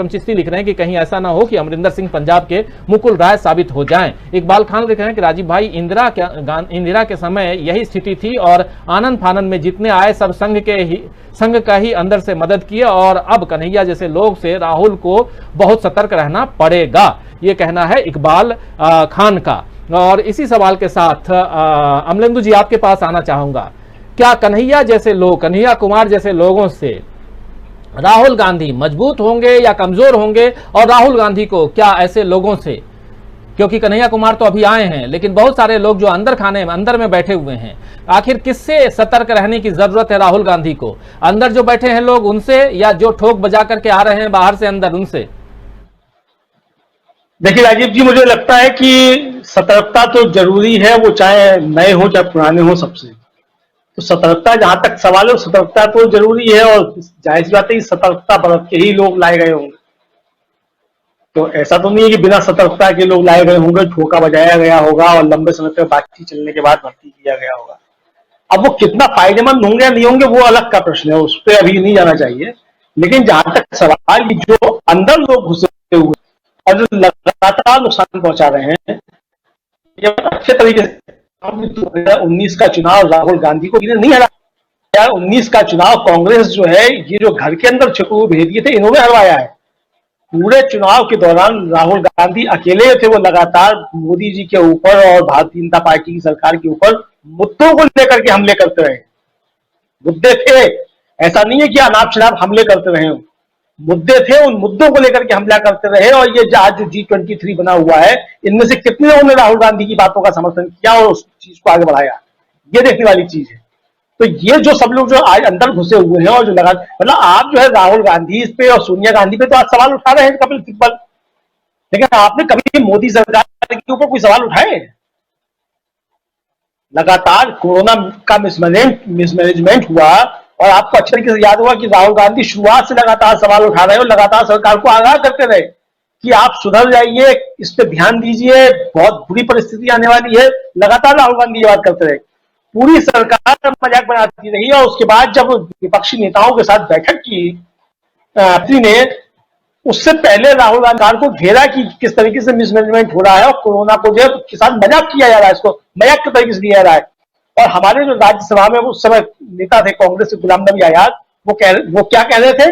चिश्ती लिख रहे हैं कि कहीं ऐसा ना हो कि अमरिंदर सिंह पंजाब के मुकुल राय साबित हो जाएं। इकबाल खान लिख रहे हैं कि राजीव भाई इंदिरा के समय में यही स्थिति थी और आनंद फानंद में जितने आए सब संघ का ही अंदर से मदद किया और अब कन्हैया जैसे लोग से राहुल को बहुत सतर्क रहना पड़ेगा, ये कहना है इकबाल खान का। और इसी सवाल के साथ अमलेंदु जी आपके पास आना चाहूंगा, क्या कन्हैया जैसे लोग, कन्हैया कुमार जैसे लोगों से राहुल गांधी मजबूत होंगे या कमजोर होंगे, और राहुल गांधी को क्या ऐसे लोगों से, क्योंकि कन्हैया कुमार तो अभी आए हैं लेकिन बहुत सारे लोग जो अंदर में बैठे हुए हैं, आखिर किससे सतर्क रहने की जरूरत है राहुल गांधी को? अंदर जो बैठे हैं लोग उनसे, या जो ठोक बजा करके आ रहे हैं बाहर से अंदर उनसे? देखिए राजीव जी, मुझे लगता है कि सतर्कता तो जरूरी है, वो चाहे नए हो चाहे पुराने हो, सबसे। तो सतर्कता, जहां तक सवाल है, सतर्कता तो जरूरी है और जाहिर सी बात है सतर्कता बरत के ही लोग लाए गए होंगे। तो ऐसा तो नहीं है कि बिना सतर्कता के लोग लाए गए होंगे, ठोका बजाया गया होगा और लंबे समय तक बातचीत चलने के बाद भर्ती किया गया होगा। अब वो कितना फायदेमंद होंगे या नहीं होंगे वो अलग का प्रश्न है, उस पर अभी नहीं जाना चाहिए। लेकिन जहां तक सवाल, जो अंदर लोग घुसे हुए और जो लगातार नुकसान पहुंचा रहे हैं, ये अच्छे तरीके से 2019 का चुनाव राहुल गांधी को नहीं हरा। 2019 का चुनाव कांग्रेस जो है, ये जो घर के अंदर छिपे भेदिए थे, इन्होंने हरवाया है। पूरे चुनाव के दौरान राहुल गांधी अकेले थे, वो लगातार मोदी जी के ऊपर और भारतीय जनता पार्टी की सरकार के ऊपर मुद्दों को लेकर के हमले करते रहे। मुद्दे थे, ऐसा नहीं है कि अनाप शनाप हमले करते रहे, मुद्दे थे, उन मुद्दों को लेकर के हमला करते रहे। और ये आज जो G23 बना हुआ है, इनमें से कितने लोगों ने राहुल गांधी की बातों का समर्थन किया और उस चीज को आगे बढ़ाया, ये देखने वाली चीज है। तो ये जो सब लोग जो आज अंदर घुसे हुए हैं और जो लगा, मतलब आप जो है राहुल गांधी इस पे और सोनिया गांधी पे तो आज सवाल उठा रहे हैं, कपिल सिब्बल, लेकिन आपने कभी मोदी सरकार के ऊपर कोई सवाल उठाए? लगातार कोरोना का मिसमैनेजमेंट हुआ और आपको अच्छे तरीके से याद होगा कि राहुल गांधी शुरुआत से लगातार सवाल उठा रहे और लगातार सरकार को आगाह करते रहे कि आप सुधर जाइए, इस पे ध्यान दीजिए, बहुत बुरी परिस्थिति आने वाली है। लगातार राहुल गांधी ये बात करते रहे, पूरी सरकार मजाक बनाती रही। और उसके बाद जब विपक्षी नेताओं के साथ बैठक की ने, उससे पहले राहुल गांधी को घेरा कि किस तरीके से मिसमैनेजमेंट हो रहा है और कोरोना को जो के साथ मजाक किया जा रहा है, इसको मजाक के तरीके से लिया जा रहा है। और हमारे जो राज्यसभा में उस समय नेता थे कांग्रेस के, गुलाम नबी आजाद, वो क्या कह रहे थे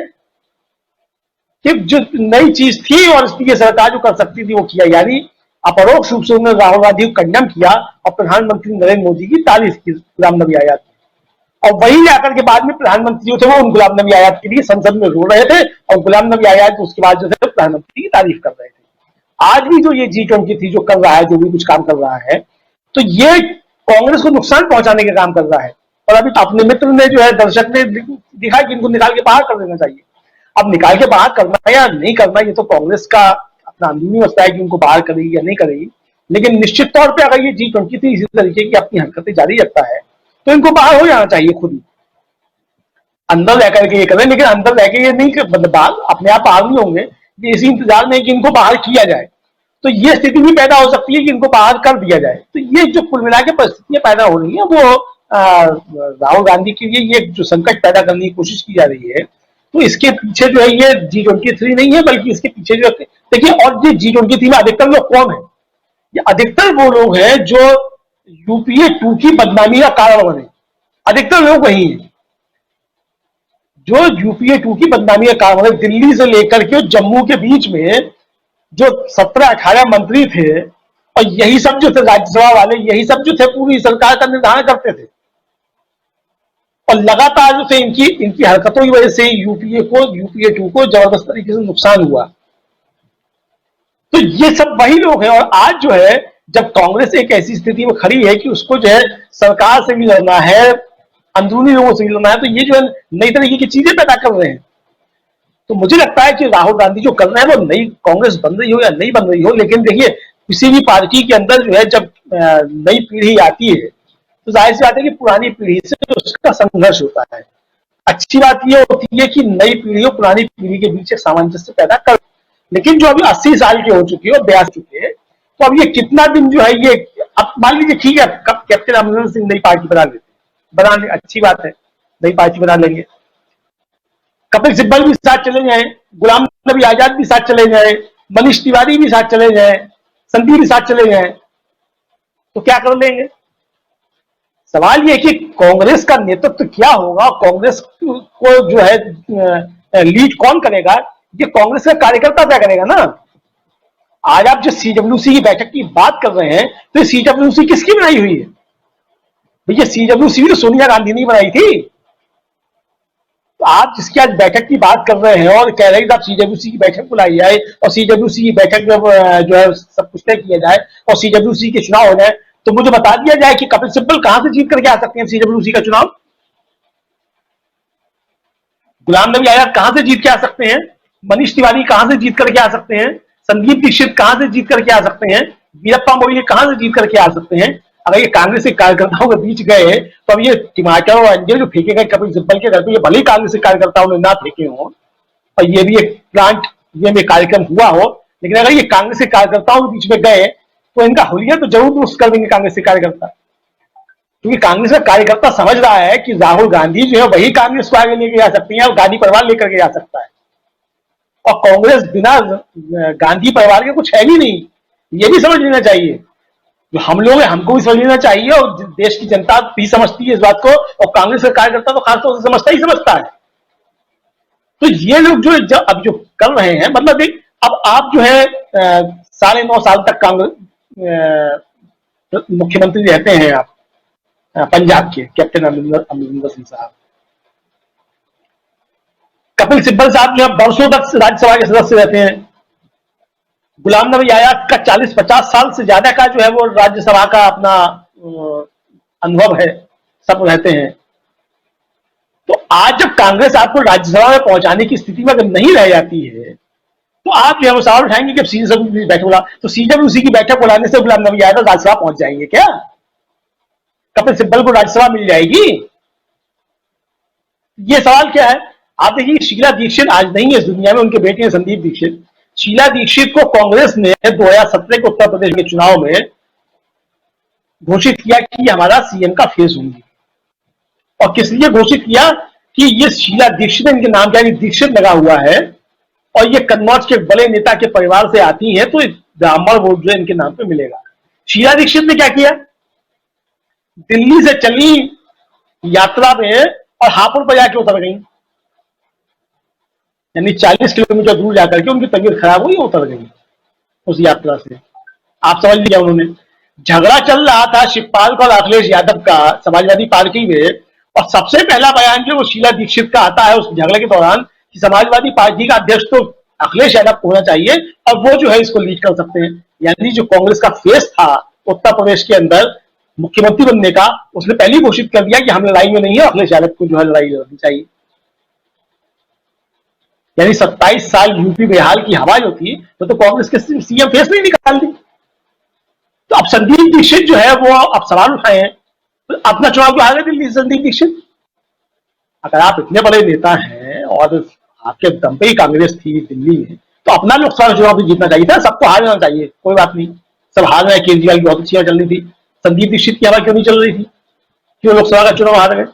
कि जो नई चीज थी और इसलिए सरकार जो कर सकती थी वो किया, यानी अपरोक्ष रूप से उन्होंने राहुल गांधी को कंडेम किया और प्रधानमंत्री नरेंद्र मोदी की तारीफ की, गुलाम नबी आजाद। और वही जाकर के बाद में प्रधानमंत्री जो थे वो उन गुलाम नबी आजाद के लिए संसद में रो रहे थे और गुलाम नबी आजाद उसके बाद जो थे प्रधानमंत्री की तारीफ कर रहे थे। आज भी जो ये G23 जो कर रहा है, जो भी कुछ काम कर रहा है, तो ये कांग्रेस को नुकसान पहुंचाने का काम कर रहा है। और अभी तो अपने मित्र ने जो है, दर्शक ने दिखा कि इनको निकाल के बाहर कर देना चाहिए। अब निकाल के बाहर करना है या नहीं करना, ये तो कांग्रेस का अपना अंदरूनी मसला है कि उनको बाहर करेगी या नहीं करेगी। लेकिन निश्चित तौर पे अगर ये G23 इसी तरीके की अपनी हरकतें जारी रखता है तो इनको बाहर हो जाना चाहिए खुद ही। अंदर रह करके ये करें, लेकिन अंदर रह के ये नहीं, मतलब बाहर अपने आप बाहर नहीं होंगे, ये इसी इंतजार में कि इनको बाहर किया जाए। तो ये स्थिति भी पैदा हो सकती है कि इनको बाहर कर दिया जाए। तो ये जो कुल मिला के परिस्थितियां पैदा हो रही है, वो राहुल गांधी के लिए ये जो संकट पैदा करने की कोशिश की जा रही है, तो इसके पीछे जो है ये G23 नहीं है, बल्कि इसके पीछे जो देखिए, और ये G23 में अधिकतर लोग कौन है? ये अधिकतर वो लोग हैं जो UPA 2 की बदनामी का कारण बने। अधिकतर लोग वही हैं जो UPA 2 की बदनामी का कारण बने। दिल्ली से लेकर के जम्मू के बीच में जो 17-18 मंत्री थे, और यही सब जो थे राज्यसभा वाले, यही सब जो थे पूरी सरकार का निर्धारण करते थे। और लगातार जो थे इनकी हरकतों की वजह से UPA 2 को जबरदस्त तरीके से नुकसान हुआ। तो ये सब वही लोग हैं। और आज जो है, जब कांग्रेस एक ऐसी स्थिति में खड़ी है कि उसको जो है सरकार से भी लड़ना है, अंदरूनी लोगों से भी लड़ना है, तो ये जो है नई तरीके की चीजें पैदा कर रहे हैं। तो मुझे लगता है कि राहुल गांधी जो कर रहे हैं वो नई कांग्रेस बन रही हो या नहीं बन रही हो, लेकिन देखिए किसी भी पार्टी के अंदर जो है जब नई पीढ़ी आती है तो जाहिर सी बात है कि पुरानी पीढ़ी से उसका संघर्ष होता है। अच्छी बात यह होती है कि नई पीढ़ी और पुरानी पीढ़ी के बीच एक सामंजस्य पैदा कर, लेकिन जो अभी 80 साल के हो चुके हैं और 82 चुके हैं, तो अब ये कितना दिन जो है ये, अब मान लीजिए ठीक है कैप्टन अमरिंदर सिंह नई पार्टी बना ले, अच्छी बात है, नई पार्टी बना लेंगे, कपिल सिब्बल भी साथ चले जाए, गुलाम नबी आजाद भी साथ चले जाए, मनीष तिवारी भी साथ चले जाए, संदीप भी साथ चले जाए, तो क्या कर लेंगे? सवाल ये कि कांग्रेस का नेतृत्व क्या होगा, कांग्रेस को जो है लीड कौन करेगा, ये कांग्रेस का कार्यकर्ता तय करेगा ना। आज आप जो सीडब्ल्यूसी की बैठक की बात कर रहे हैं, तो ये सीडब्ल्यूसी किसकी बनाई हुई है? भैया सीडब्ल्यूसी तो सोनिया गांधी ने बनाई थी। तो आप जिसकी आज बैठक की बात कर रहे हैं और कह रहे हैं कि आप सीडब्ल्यूसी की बैठक बुलाई जाए और सीडब्ल्यूसी की बैठक में जो है सब कुछ तय किया जाए और सीडब्ल्यूसी के चुनाव हो जाए, तो मुझे बता दिया जाए कि कपिल सिब्बल कहां से जीत करके आ सकते हैं सीडब्ल्यूसी का चुनाव, गुलाम नबी आजाद कहां से जीत के आ सकते हैं, मनीष तिवारी कहां से जीत करके आ सकते हैं, संदीप दीक्षित कहां से जीत करके आ सकते हैं, वीरप्पा मोइली कहां से जीत करके आ सकते हैं। अगर ये कांग्रेस के कार्यकर्ताओं के बीच गए तो अब ये टमाटर और अंजल जो फेंके गए कपिल सिब्बल के घर पे, ये भले ही कांग्रेस के कार्यकर्ताओं ने ना फेंके हों और ये भी एक प्लांट ये में कार्यक्रम हुआ हो, लेकिन अगर ये कांग्रेस के कार्यकर्ताओं के बीच में गए तो इनका हुलिया तो जरूर दुरुस्त कर देंगे कांग्रेस के कार्यकर्ता, क्योंकि कांग्रेस का कार्यकर्ता समझ रहा है कि राहुल गांधी जो है वही कांग्रेस को आगे लेके जा सकती है और गांधी परिवार लेकर के जा सकता है, और कांग्रेस बिना गांधी परिवार के कुछ है ही नहीं। ये भी समझ लेना चाहिए, जो हम लोग हैं हमको भी समझ लेना चाहिए और देश की जनता भी समझती है इस बात को, और कांग्रेस का कार्यकर्ता तो खासतौर से समझता ही समझता है। तो ये लोग जो अब जो कर रहे हैं, मतलब अब आप जो है 9.5 साल तक कांग्रेस मुख्यमंत्री रहते हैं आप पंजाब के, कैप्टन अमरिंदर सिंह साहब। कपिल सिब्बल साहब जो है बरसों तक राज्यसभा के सदस्य रहते हैं। गुलाम नबी आजाद का 40-50 साल से ज्यादा का जो है वो राज्यसभा का अपना अनुभव है, सब रहते हैं। तो आज जब कांग्रेस आपको राज्यसभा में पहुंचाने की स्थिति में अगर नहीं रह जाती है, तो आप जो है सवाल उठाएंगे कि सीडब्ल्यूसी बैठक बुला, तो सीडब्ल्यूसी की बैठक बुलाने से गुलाम नबी आजाद राज्यसभा पहुंच जाएंगे क्या? कपिल सिब्बल को राज्यसभा मिल जाएगी? ये सवाल क्या है? आप देखिए, शीला दीक्षित आज नहीं है इस दुनिया में, उनके बेटे हैं संदीप दीक्षित। शीला दीक्षित को कांग्रेस ने 2017 के उत्तर प्रदेश के चुनाव में घोषित किया कि हमारा सीएम का फेस होंगी, और किस लिए घोषित किया कि ये शीला दीक्षित, इनके नाम क्या दीक्षित लगा हुआ है और ये कन्नौज के बड़े नेता के परिवार से आती है, तो ब्राह्मण वोट जो है इनके नाम पे मिलेगा। शीला दीक्षित ने क्या किया? दिल्ली से चली यात्रा में और हापुड़ पर जाके उतर गई, यानी 40 किलोमीटर दूर जाकर के उनकी तबीयत खराब हुई, उतर गई उस यात्रा से। आप समझ लिया, उन्होंने झगड़ा चल रहा था शिवपाल का और अखिलेश यादव का समाजवादी पार्टी में, और सबसे पहला बयान जो शीला दीक्षित का आता है उस झगड़े के दौरान कि समाजवादी पार्टी का अध्यक्ष तो अखिलेश यादव को होना चाहिए और वो जो है इसको लीड कर सकते हैं। यानी जो कांग्रेस का फेस था उत्तर प्रदेश के अंदर मुख्यमंत्री बनने का, उसने पहले ही घोषित कर दिया कि हम लड़ाई में नहीं है, अखिलेश यादव को जो है लड़ाई लड़नी चाहिए। यानी 27 साल यूपी बिहार की हवा जो थी तो कांग्रेस के सीएम फेस नहीं निकाल दी। तो अब संदीप दीक्षित जो है वो अब सवाल उठाए हैं, तो अपना चुनाव तो हारे दिल्ली संदीप दीक्षित। अगर आप इतने बड़े नेता हैं और आपके दम पे ही कांग्रेस थी दिल्ली में, तो अपना लोकसभा चुनाव भी जीतना चाहिए था, सबको हार जाना चाहिए, कोई बात नहीं, सब हार रहे। केजरीवाल की बहुत अच्छी हवा चल रही थी, संदीप दीक्षित की हवा क्यों नहीं चल रही थी, क्यों लोकसभा का चुनाव हार गए?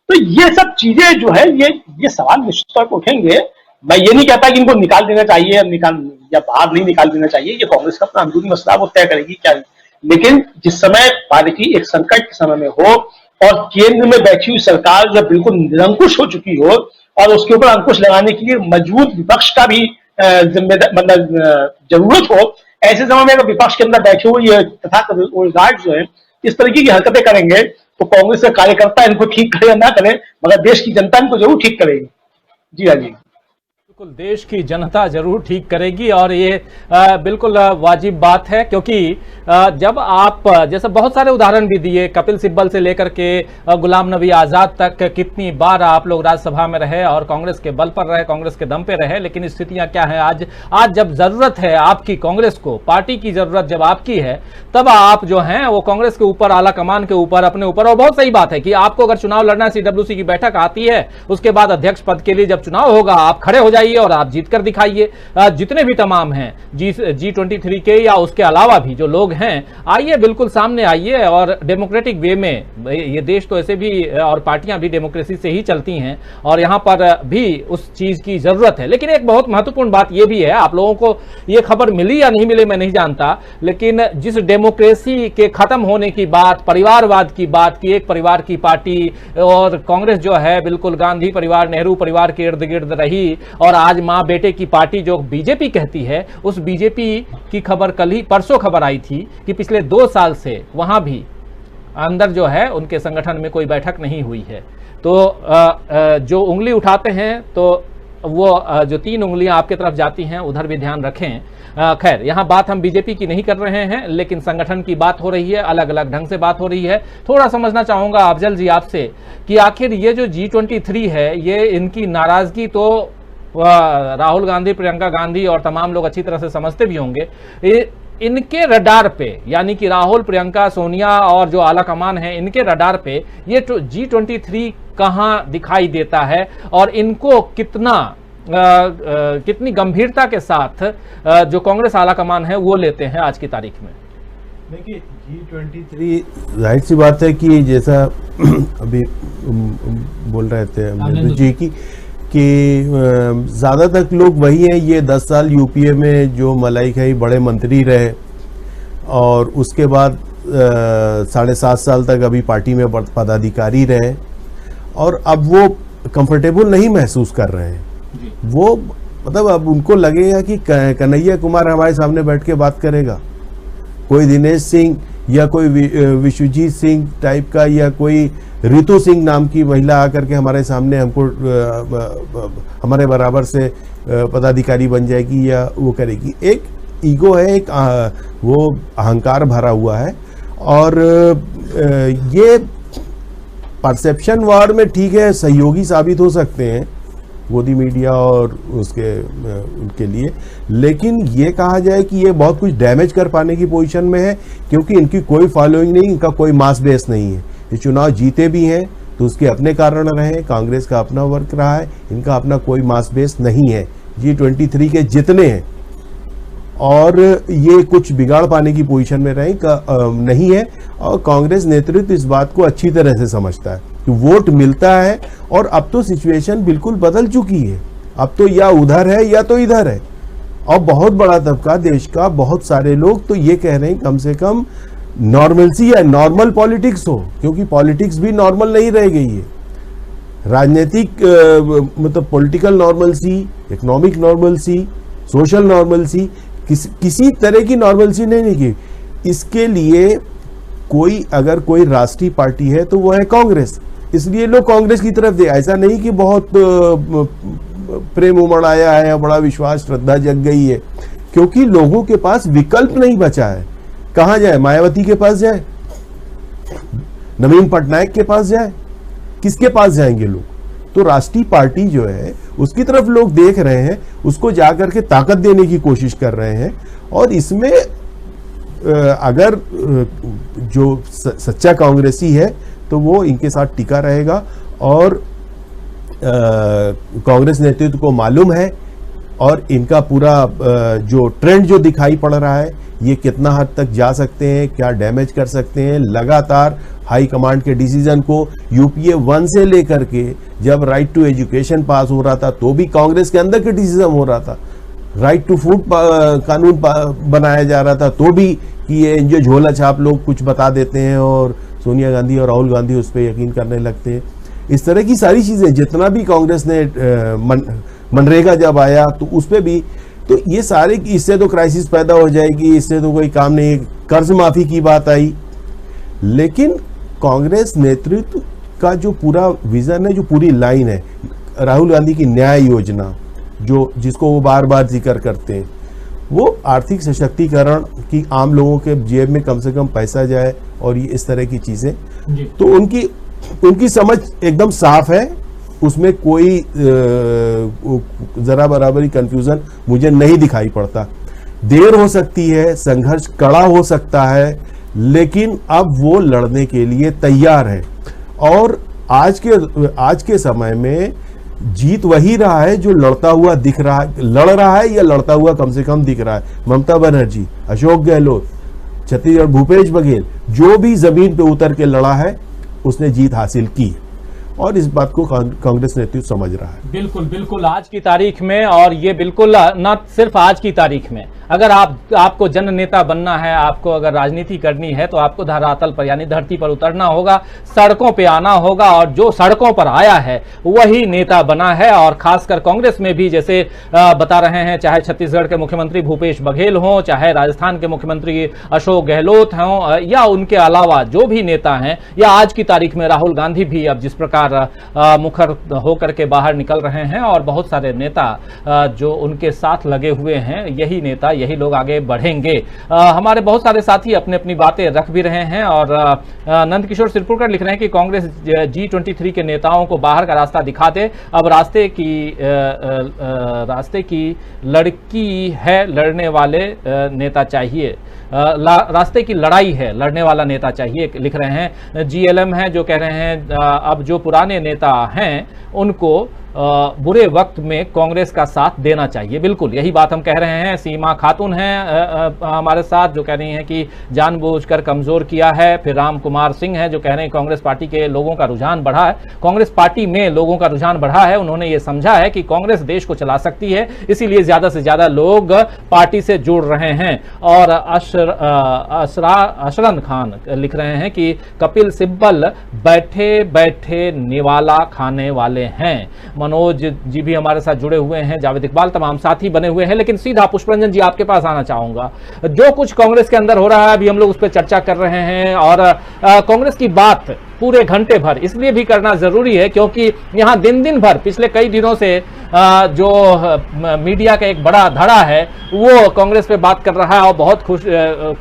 तो ये सब चीजें जो है ये सवाल निश्चित तौर पर उठेंगे। मैं ये नहीं कहता कि इनको निकाल देना चाहिए या बाहर नहीं निकाल देना चाहिए, ये कांग्रेस का अपना अंदरूनी मसला वो तय करेगी क्या। लेकिन जिस समय पार्टी एक संकट के समय में हो और केंद्र में बैठी हुई सरकार जो बिल्कुल निरंकुश हो चुकी हो और उसके ऊपर अंकुश लगाने के लिए मजबूत विपक्ष का भी जरूरत हो, ऐसे समय में अगर विपक्ष के अंदर बैठे हुए ये तथाकथित जो है इस तरीके की हरकतें करेंगे, तो कांग्रेस का कार्यकर्ता इनको ठीक करे या ना करे, मगर देश की जनता इनको जरूर ठीक करेगी। जी हाँ जी, बिल्कुल देश की जनता जरूर ठीक करेगी, और ये बिल्कुल वाजिब बात है, क्योंकि जब आप जैसे बहुत सारे उदाहरण भी दिए, कपिल सिब्बल से लेकर के गुलाम नबी आजाद तक कितनी बार आप लोग राज्यसभा में रहे और कांग्रेस के बल पर रहे, कांग्रेस के दम पे रहे, लेकिन स्थितियां क्या है आज जब जरूरत है आपकी कांग्रेस को, पार्टी की जरूरत जब आपकी है, तब आप जो हैं वो कांग्रेस के ऊपर, आला कमान के ऊपर, अपने ऊपर, और बहुत सही बात है कि आपको अगर चुनाव लड़ना है, सीडब्ल्यूसी की बैठक आती है, उसके बाद अध्यक्ष पद के लिए जब चुनाव होगा आप खड़े हो जाइए जाइए और आप जीत कर दिखाइए। जितने भी तमाम हैं G23 के या उसके अलावा भी जो लोग हैं, आइए बिल्कुल सामने आइए और डेमोक्रेटिक वे में, ये देश तो ऐसे भी और पार्टियां भी डेमोक्रेसी से ही चलती हैं और यहाँ पर भी उस चीज की जरूरत है। लेकिन एक बहुत महत्वपूर्ण बात यह भी है, आप लोगों को ये खबर मिली या नहीं मिली मैं नहीं जानता, लेकिन जिस डेमोक्रेसी के खत्म होने की बात, परिवारवाद की बात की, एक परिवार की पार्टी और कांग्रेस जो है बिल्कुल गांधी परिवार, नेहरू परिवार के इर्द गिर्द रही और आज मां बेटे की पार्टी जो बीजेपी कहती है, उस बीजेपी की खबर कल ही परसों खबर आई थी कि पिछले 2 साल से वहां भी अंदर जो है उनके संगठन में कोई बैठक नहीं हुई है। तो जो उंगली उठाते हैं तो वो जो 3 उंगलियां आपके तरफ जाती हैं उधर भी ध्यान रखें। खैर, यहाँ बात हम बीजेपी की नहीं कर रहे हैं, लेकिन संगठन की बात हो रही है, अलग अलग ढंग से बात हो रही है। थोड़ा समझना चाहूंगा अफजल जी आपसे कि आखिर ये जो G23 है, ये इनकी नाराजगी तो राहुल गांधी, प्रियंका गांधी और तमाम लोग अच्छी तरह से समझते भी होंगे। इनके रडार पे, यानी कि राहुल, प्रियंका, सोनिया और जो आला कमान है, इनके रडार पे ये G23 कहाँ दिखाई देता है और इनको कितनी गंभीरता के साथ जो कांग्रेस आला कमान है वो लेते हैं आज की तारीख में? देखिए, G23 जाहिर सी बात है कि जैसा अभी बोल रहे थे अमरिंदर जी की कि ज़्यादातर लोग वही हैं। ये 10 साल यूपीए में जो मलाई खाई बड़े मंत्री रहे और उसके बाद 7.5 साल तक अभी पार्टी में पदाधिकारी रहे और अब वो कंफर्टेबल नहीं महसूस कर रहे हैं। वो मतलब अब उनको लगेगा कि कन्हैया कुमार हमारे सामने बैठ के बात करेगा, कोई दिनेश सिंह या कोई विश्वजीत सिंह टाइप का या कोई रितु सिंह नाम की महिला आकर के हमारे सामने हमको हमारे बराबर से पदाधिकारी बन जाएगी या वो करेगी। एक ईगो है, एक वो अहंकार भरा हुआ है और ये परसेप्शन वार में ठीक है, सहयोगी साबित हो सकते हैं गोदी मीडिया और उनके लिए, लेकिन ये कहा जाए कि ये बहुत कुछ डैमेज कर पाने की पोजीशन में है क्योंकि इनकी कोई फॉलोइंग नहीं, इनका कोई मास बेस नहीं है। ये चुनाव जीते भी हैं तो उसके अपने कारण रहे, कांग्रेस का अपना वर्क रहा है, इनका अपना कोई मास बेस नहीं है। G23 के जितने हैं और ये कुछ बिगाड़ पाने की पोजीशन में नहीं है और कांग्रेस नेतृत्व इस बात को अच्छी तरह से समझता है कि वोट मिलता है और अब तो सिचुएशन बिल्कुल बदल चुकी है। अब तो या उधर है या तो इधर है और बहुत बड़ा तबका देश का, बहुत सारे लोग तो ये कह रहे हैं कम से कम नॉर्मलसी या नॉर्मल पॉलिटिक्स हो, क्योंकि पॉलिटिक्स भी नॉर्मल नहीं रह गई है। राजनीतिक मतलब political normalcy, economic normalcy, social normalcy, किसी तरह की नॉर्मलसी नहीं की। इसके लिए अगर कोई राष्ट्रीय पार्टी है तो वो है कांग्रेस, इसलिए लोग कांग्रेस की तरफ दे। ऐसा नहीं कि बहुत प्रेम उमड़ आया है, बड़ा विश्वास, श्रद्धा जग गई है, क्योंकि लोगों के पास विकल्प नहीं बचा है। कहां जाए? मायावती के पास जाए, नवीन पटनायक के पास जाए, किसके पास जाएंगे लोग? तो राष्ट्रीय पार्टी जो है उसकी तरफ लोग देख रहे हैं, उसको जाकर के ताकत देने की कोशिश कर रहे हैं और इसमें अगर जो सच्चा कांग्रेसी है तो वो इनके साथ टिका रहेगा और कांग्रेस नेतृत्व को मालूम है और इनका पूरा जो ट्रेंड जो दिखाई पड़ रहा है, ये कितना हद तक जा सकते हैं, क्या डैमेज कर सकते हैं। लगातार हाई कमांड के डिसीजन को यूपीए 1 से लेकर के जब राइट टू एजुकेशन पास हो रहा था तो भी कांग्रेस के अंदर क्रिटिसिज्म हो रहा था, राइट टू फूड कानून बनाया जा रहा था तो भी कि ये जो झोला छाप लोग कुछ बता देते हैं और सोनिया गांधी और राहुल गांधी उस पर यकीन करने लगते हैं। इस तरह की सारी चीज़ें जितना भी कांग्रेस ने मनरेगा जब आया तो उस पर भी, तो ये सारे इससे तो क्राइसिस पैदा हो जाएगी, इससे तो कोई काम नहीं। कर्ज माफी की बात आई, लेकिन कांग्रेस नेतृत्व का जो पूरा विजन है, जो पूरी लाइन है, राहुल गांधी की न्याय योजना जिसको वो बार बार जिक्र करते हैं, वो आर्थिक सशक्तिकरण की, आम लोगों के जेब में कम से कम पैसा जाए और ये इस तरह की चीजें, तो उनकी समझ एकदम साफ है, उसमें कोई जरा बराबरी कंफ्यूजन मुझे नहीं दिखाई पड़ता। देर हो सकती है, संघर्ष कड़ा हो सकता है, लेकिन अब वो लड़ने के लिए तैयार है। और आज के समय में जीत वही रहा है जो लड़ता हुआ दिख रहा है, लड़ रहा है या लड़ता हुआ कम से कम दिख रहा है। ममता बनर्जी, अशोक गहलोत, छत्तीसगढ़ भूपेश बघेल, जो भी जमीन पे उतर के लड़ा है उसने जीत हासिल की, और इस बात को कांग्रेस नेतृत्व समझ रहा है। बिल्कुल बिल्कुल, आज की तारीख में, और ये बिल्कुल न सिर्फ आज की तारीख में, अगर आपको जन नेता बनना है, आपको अगर राजनीति करनी है, तो आपको धरातल पर यानी धरती पर उतरना होगा, सड़कों पे आना होगा, और जो सड़कों पर आया है वही नेता बना है। और खासकर कांग्रेस में भी, जैसे बता रहे हैं, चाहे छत्तीसगढ़ के मुख्यमंत्री भूपेश बघेल हों, चाहे राजस्थान के मुख्यमंत्री अशोक गहलोत हों, या उनके अलावा जो भी नेता हैं, या आज की तारीख में राहुल गांधी भी अब जिस प्रकार मुखर होकर के बाहर निकल रहे हैं, और बहुत सारे नेता जो उनके साथ लगे हुए हैं, यही नेता, यही लोग आगे बढ़ेंगे। हमारे बहुत सारे साथी अपने अपनी बातें रख भी रहे हैं, और नंद किशोर सिरपुरकर लिख रहे हैं कि कांग्रेस G23 के नेताओं को बाहर का रास्ता दिखा दे, अब रास्ते की लड़की है, लड़ने वाले नेता चाहिए, रास्ते की लड़ाई है, लड़ने वाला नेता चाहिए, लिख रहे हैं। GLM है जो कह रहे हैं अब जो पुराने नेता हैं उनको बुरे वक्त में कांग्रेस का साथ देना चाहिए। बिल्कुल यही बात हम कह रहे हैं। सीमा खातून हैं हमारे साथ, जो कह रही हैं कि जानबूझकर कमजोर किया है। फिर राम कुमार सिंह हैं जो कह रहे हैं कांग्रेस पार्टी के लोगों का रुझान बढ़ा है, कांग्रेस पार्टी में लोगों का रुझान बढ़ा है। उन्होंने ये समझा है कि कांग्रेस देश को चला सकती है, इसीलिए ज्यादा से ज्यादा लोग पार्टी से जुड़ रहे हैं। और अशरन खान लिख रहे हैं कि कपिल सिब्बल बैठे बैठे निवाला खाने वाले हैं। मनोज जी भी हमारे साथ जुड़े हुए हैं, जावेद इकबाल, तमाम साथी बने हुए हैं। लेकिन सीधा पुष्परंजन जी आपके पास आना चाहूंगा। जो कुछ कांग्रेस के अंदर हो रहा है अभी हम लोग उस पर चर्चा कर रहे हैं, और कांग्रेस की बात पूरे घंटे भर इसलिए भी करना जरूरी है क्योंकि यहां दिन दिन भर पिछले कई दिनों से जो मीडिया का एक बड़ा धड़ा है वो कांग्रेस पे बात कर रहा है, और बहुत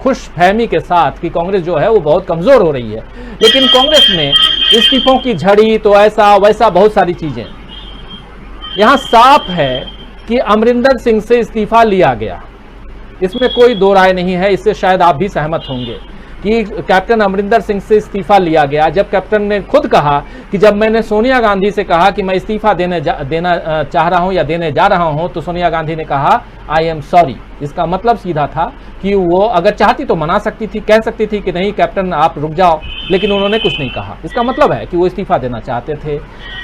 खुश फहमी के साथ कि कांग्रेस जो है वो बहुत कमजोर हो रही है। लेकिन कांग्रेस में इस्तीफों की झड़ी, तो ऐसा वैसा बहुत सारी चीजें, यहां साफ है कि अमरिंदर सिंह से इस्तीफा लिया गया, इसमें कोई दो राय नहीं है। इससे शायद आप भी सहमत होंगे कि कैप्टन अमरिंदर सिंह से इस्तीफा लिया गया। जब कैप्टन ने खुद कहा कि जब मैंने सोनिया गांधी से कहा कि मैं इस्तीफा देना चाह रहा हूं या देने जा रहा हूं, तो सोनिया गांधी ने कहा आई एम सॉरी। इसका मतलब सीधा था कि वो अगर चाहती तो मना सकती थी, कह सकती थी कि नहीं कैप्टन आप रुक जाओ, लेकिन उन्होंने कुछ नहीं कहा। इसका मतलब है कि वो इस्तीफा देना चाहते थे।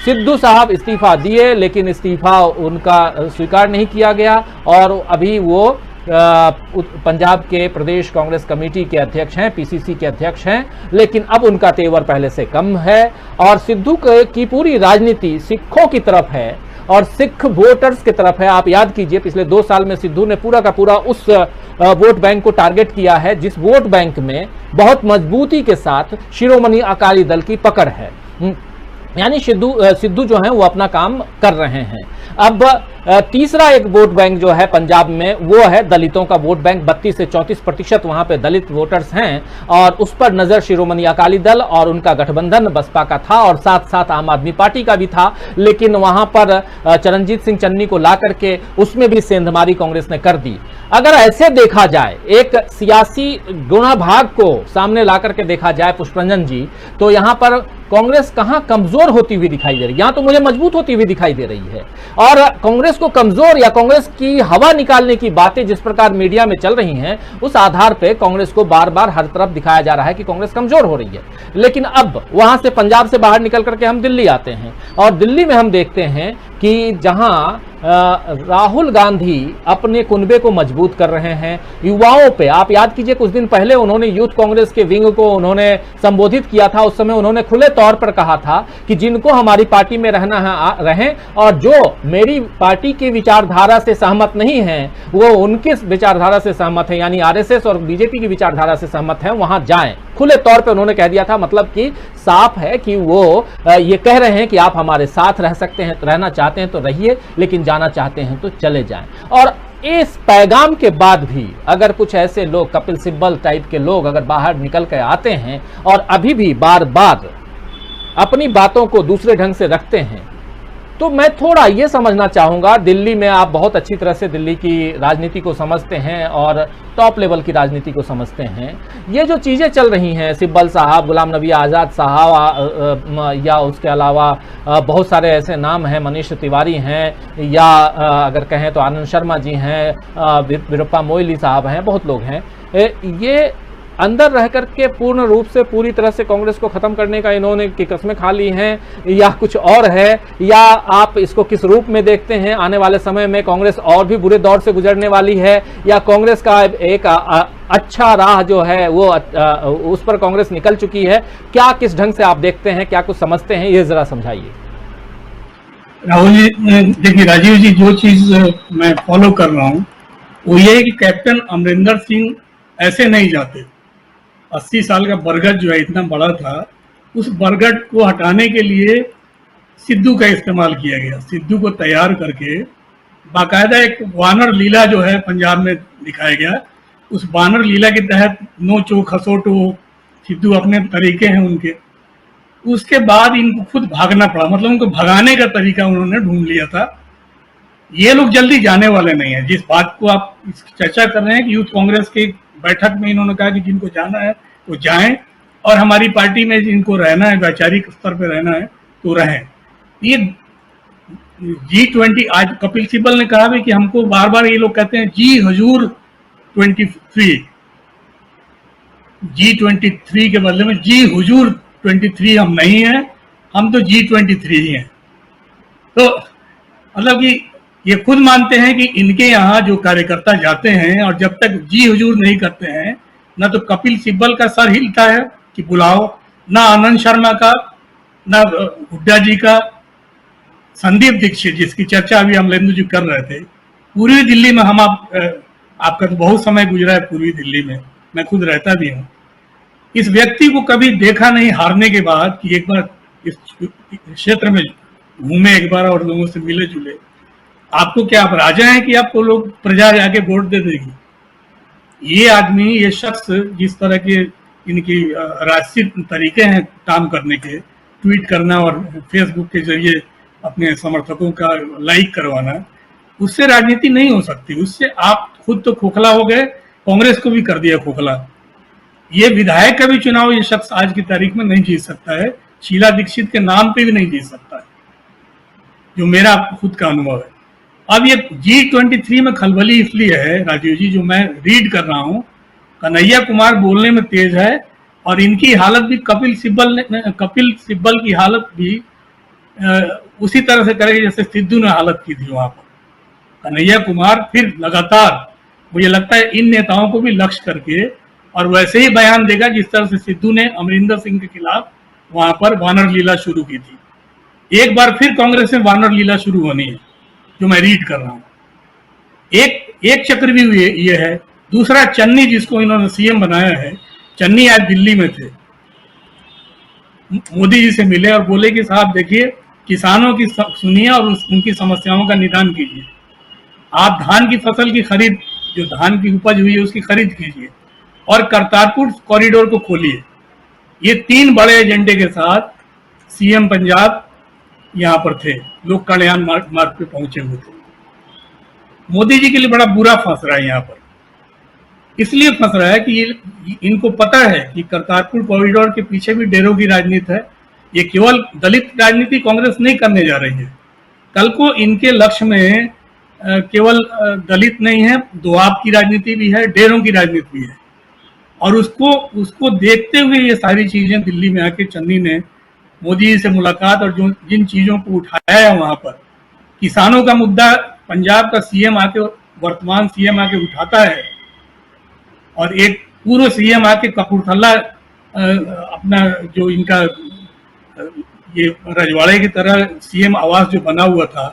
सिद्धू साहब इस्तीफा दिए, लेकिन इस्तीफा उनका स्वीकार नहीं किया गया, और अभी वो पंजाब के प्रदेश कांग्रेस कमेटी के अध्यक्ष हैं, PCC के अध्यक्ष हैं। लेकिन अब उनका तेवर पहले से कम है, और सिद्धू की पूरी राजनीति सिखों की तरफ है और सिख वोटर्स की तरफ है। आप याद कीजिए पिछले 2 साल में सिद्धू ने पूरा का पूरा उस वोट बैंक को टारगेट किया है जिस वोट बैंक में बहुत मजबूती के साथ शिरोमणि अकाली दल की पकड़ है। यानी सिद्धू जो है वो अपना काम कर रहे हैं। अब तीसरा एक वोट बैंक जो है पंजाब में वो है दलितों का वोट बैंक। 32 से 34% वहां पे दलित वोटर्स हैं, और उस पर नजर शिरोमणि अकाली दल और उनका गठबंधन बसपा का था, और साथ साथ आम आदमी पार्टी का भी था। लेकिन वहां पर चरणजीत सिंह चन्नी को ला करके उसमें भी सेंधमारी कांग्रेस ने कर दी। अगर ऐसे देखा जाए, एक सियासी गुणाभाग को सामने ला करके देखा जाए पुष्परंजन जी, तो यहां पर कांग्रेस कहां कमजोर होती हुई दिखाई दे रही है, यहां तो मुझे मजबूत होती हुई दिखाई दे रही है। और कांग्रेस को कमजोर या कांग्रेस की हवा निकालने की बातें जिस प्रकार मीडिया में चल रही हैं, उस आधार पे कांग्रेस को बार बार हर तरफ दिखाया जा रहा है कि कांग्रेस कमजोर हो रही है। लेकिन अब वहां से पंजाब से बाहर निकल करके हम दिल्ली आते हैं, और दिल्ली में हम देखते हैं कि जहां राहुल गांधी अपने कुनबे को मजबूत कर रहे हैं, युवाओं पे आप याद कीजिए कुछ दिन पहले उन्होंने यूथ कांग्रेस के विंग को उन्होंने संबोधित किया था। उस समय उन्होंने खुले तौर पर कहा था कि जिनको हमारी पार्टी में रहना है रहें, और जो मेरी पार्टी की विचारधारा से सहमत नहीं है वो उनकी विचारधारा से सहमत है, यानी RSS और बीजेपी की विचारधारा से सहमत है, वहां जाएं। खुले तौर पे उन्होंने कह दिया था। मतलब कि साफ है कि वो ये कह रहे हैं कि आप हमारे साथ रह सकते हैं, रहना चाहते हैं तो रहिए, लेकिन जाना चाहते हैं तो चले जाएं। और इस पैगाम के बाद भी अगर कुछ ऐसे लोग, कपिल सिब्बल टाइप के लोग अगर बाहर निकल कर आते हैं और अभी भी बार बार अपनी बातों को दूसरे ढंग से रखते हैं, तो मैं थोड़ा ये समझना चाहूंगा, दिल्ली में आप बहुत अच्छी तरह से दिल्ली की राजनीति को समझते हैं और टॉप लेवल की राजनीति को समझते हैं। ये जो चीज़ें चल रही हैं, सिब्बल साहब, गुलाम नबी आज़ाद साहब, या उसके अलावा बहुत सारे ऐसे नाम हैं, मनीष तिवारी हैं, या अगर कहें तो आनंद शर्मा जी हैं, वीरप्पा मोइली साहब हैं, बहुत लोग हैं। ये अंदर रह कर के पूर्ण रूप से पूरी तरह से कांग्रेस को खत्म करने का इन्होंने की कस्में खा ली हैं, या कुछ और है, या आप इसको किस रूप में देखते हैं? आने वाले समय में कांग्रेस और भी बुरे दौर से गुजरने वाली है, या कांग्रेस का एक अच्छा राह जो है वो उस पर कांग्रेस निकल चुकी है? क्या किस ढंग से आप देखते हैं, क्या कुछ समझते हैं, ये जरा समझाइए। राहुल जी, देखिए राजीव जी, जो चीज मैं फॉलो कर रहा हूँ वो ये है कि कैप्टन अमरिंदर सिंह ऐसे नहीं जाते। 80 साल का बरगद जो है इतना बड़ा था, उस बरगद को हटाने के लिए सिद्धू का इस्तेमाल किया गया। सिद्धू को तैयार करके बाकायदा एक वानर लीला जो है पंजाब में दिखाया गया। उस वानर लीला के तहत नोचो खसोटो, सिद्धू अपने तरीके हैं उनके। उसके बाद इनको खुद भागना पड़ा, मतलब उनको भगाने का तरीका उन्होंने ढूंढ लिया था। ये लोग जल्दी जाने वाले नहीं है। जिस बात को आप चर्चा कर रहे हैं कि यूथ कांग्रेस की बैठक में इन्होंने कहा कि जिनको जाना है वो जाएं, और हमारी पार्टी में जिनको रहना है, वैचारिक स्तर पे रहना है तो रहें। ये G20, आज कपिल सिब्बल ने कहा भी कि हमको बार बार ये लोग कहते हैं जी हुजूर 23, G23 के बदले में जी हुजूर 23 हम नहीं हैं, हम तो G23 ही हैं। तो मतलब कि ये खुद मानते हैं कि इनके यहाँ जो कार्यकर्ता जाते हैं और जब तक जी हुजूर नहीं करते हैं, ना तो कपिल सिब्बल का सर हिलता है कि बुलाओ, ना आनंद शर्मा का, ना हुड्डा जी का, संदीप दीक्षित जिसकी चर्चा अभी अमलेंदु जी कर रहे थे। पूर्वी दिल्ली में हम आपका तो बहुत समय गुजरा है पूर्वी दिल्ली में, मैं खुद रहता भी हूँ। इस व्यक्ति को कभी देखा नहीं हारने के बाद कि एक बार इस क्षेत्र में घूमे एक बार और लोगों से मिले जुले। आपको क्या आप राजा हैं कि आपको लोग प्रजा जाके वोट दे देगी? ये आदमी, ये शख्स जिस तरह के इनकी राजनीतिक तरीके हैं काम करने के, ट्वीट करना और फेसबुक के जरिए अपने समर्थकों का लाइक करवाना, उससे राजनीति नहीं हो सकती। उससे आप खुद तो खोखला हो गए, कांग्रेस को भी कर दिया खोखला। ये विधायक का भी चुनाव ये शख्स आज की तारीख में नहीं जीत सकता है, शीला दीक्षित के नाम पे भी नहीं जीत सकता है, जो मेरा खुद का अनुभव है। अब ये G23 में खलबली इसलिए है राजीव जी, जो मैं रीड कर रहा हूँ, कन्हैया कुमार बोलने में तेज है और इनकी हालत भी कपिल सिब्बल की हालत भी उसी तरह से करेगी जैसे सिद्धू ने हालत की थी वहां पर। कन्हैया कुमार फिर लगातार, मुझे लगता है इन नेताओं को भी लक्ष्य करके और वैसे ही बयान देगा जिस तरह से सिद्धू ने अमरिंदर सिंह के खिलाफ वहां पर वानर लीला शुरू की थी। एक बार फिर कांग्रेस में वानर लीला शुरू होनी है, जो मैं रीड कर रहा हूं। एक चक्र भी ये है। दूसरा, चन्नी जिसको इन्होंने सीएम बनाया है, चन्नी आज दिल्ली में थे, मोदी जी से मिले और बोले कि साहब देखिए, किसानों की सुनिए और उनकी समस्याओं का निदान कीजिए। आप धान की फसल की खरीद, जो धान की उपज हुई है उसकी खरीद कीजिए और करतारपुर कॉरिडोर को खोलिए। ये 3 बड़े एजेंडे के साथ सीएम पंजाब यहाँ पर थे, लोक कल्याण मार्ग पे पहुंचे हुए थे। मोदी जी के लिए बड़ा बुरा फंस रहा है यहाँ पर। इसलिए फंस रहा है कि इनको पता है कि करतारपुर कॉरिडोर के पीछे भी डेरों की राजनीति है। ये केवल दलित राजनीति कांग्रेस नहीं करने जा रही है। कल को इनके लक्ष्य में केवल दलित नहीं है, दोआब की राजनीति भी है, डेरों की राजनीति भी है। और उसको देखते हुए ये सारी चीजें दिल्ली में आके चन्नी ने मोदी जी से मुलाकात और जो जिन चीजों को उठाया है वहां पर, किसानों का मुद्दा पंजाब का सीएम आके, वर्तमान सीएम आके उठाता है और एक पूर्व सीएम आके कपूरथला अपना जो इनका ये रजवाड़े की तरह सीएम आवास जो बना हुआ था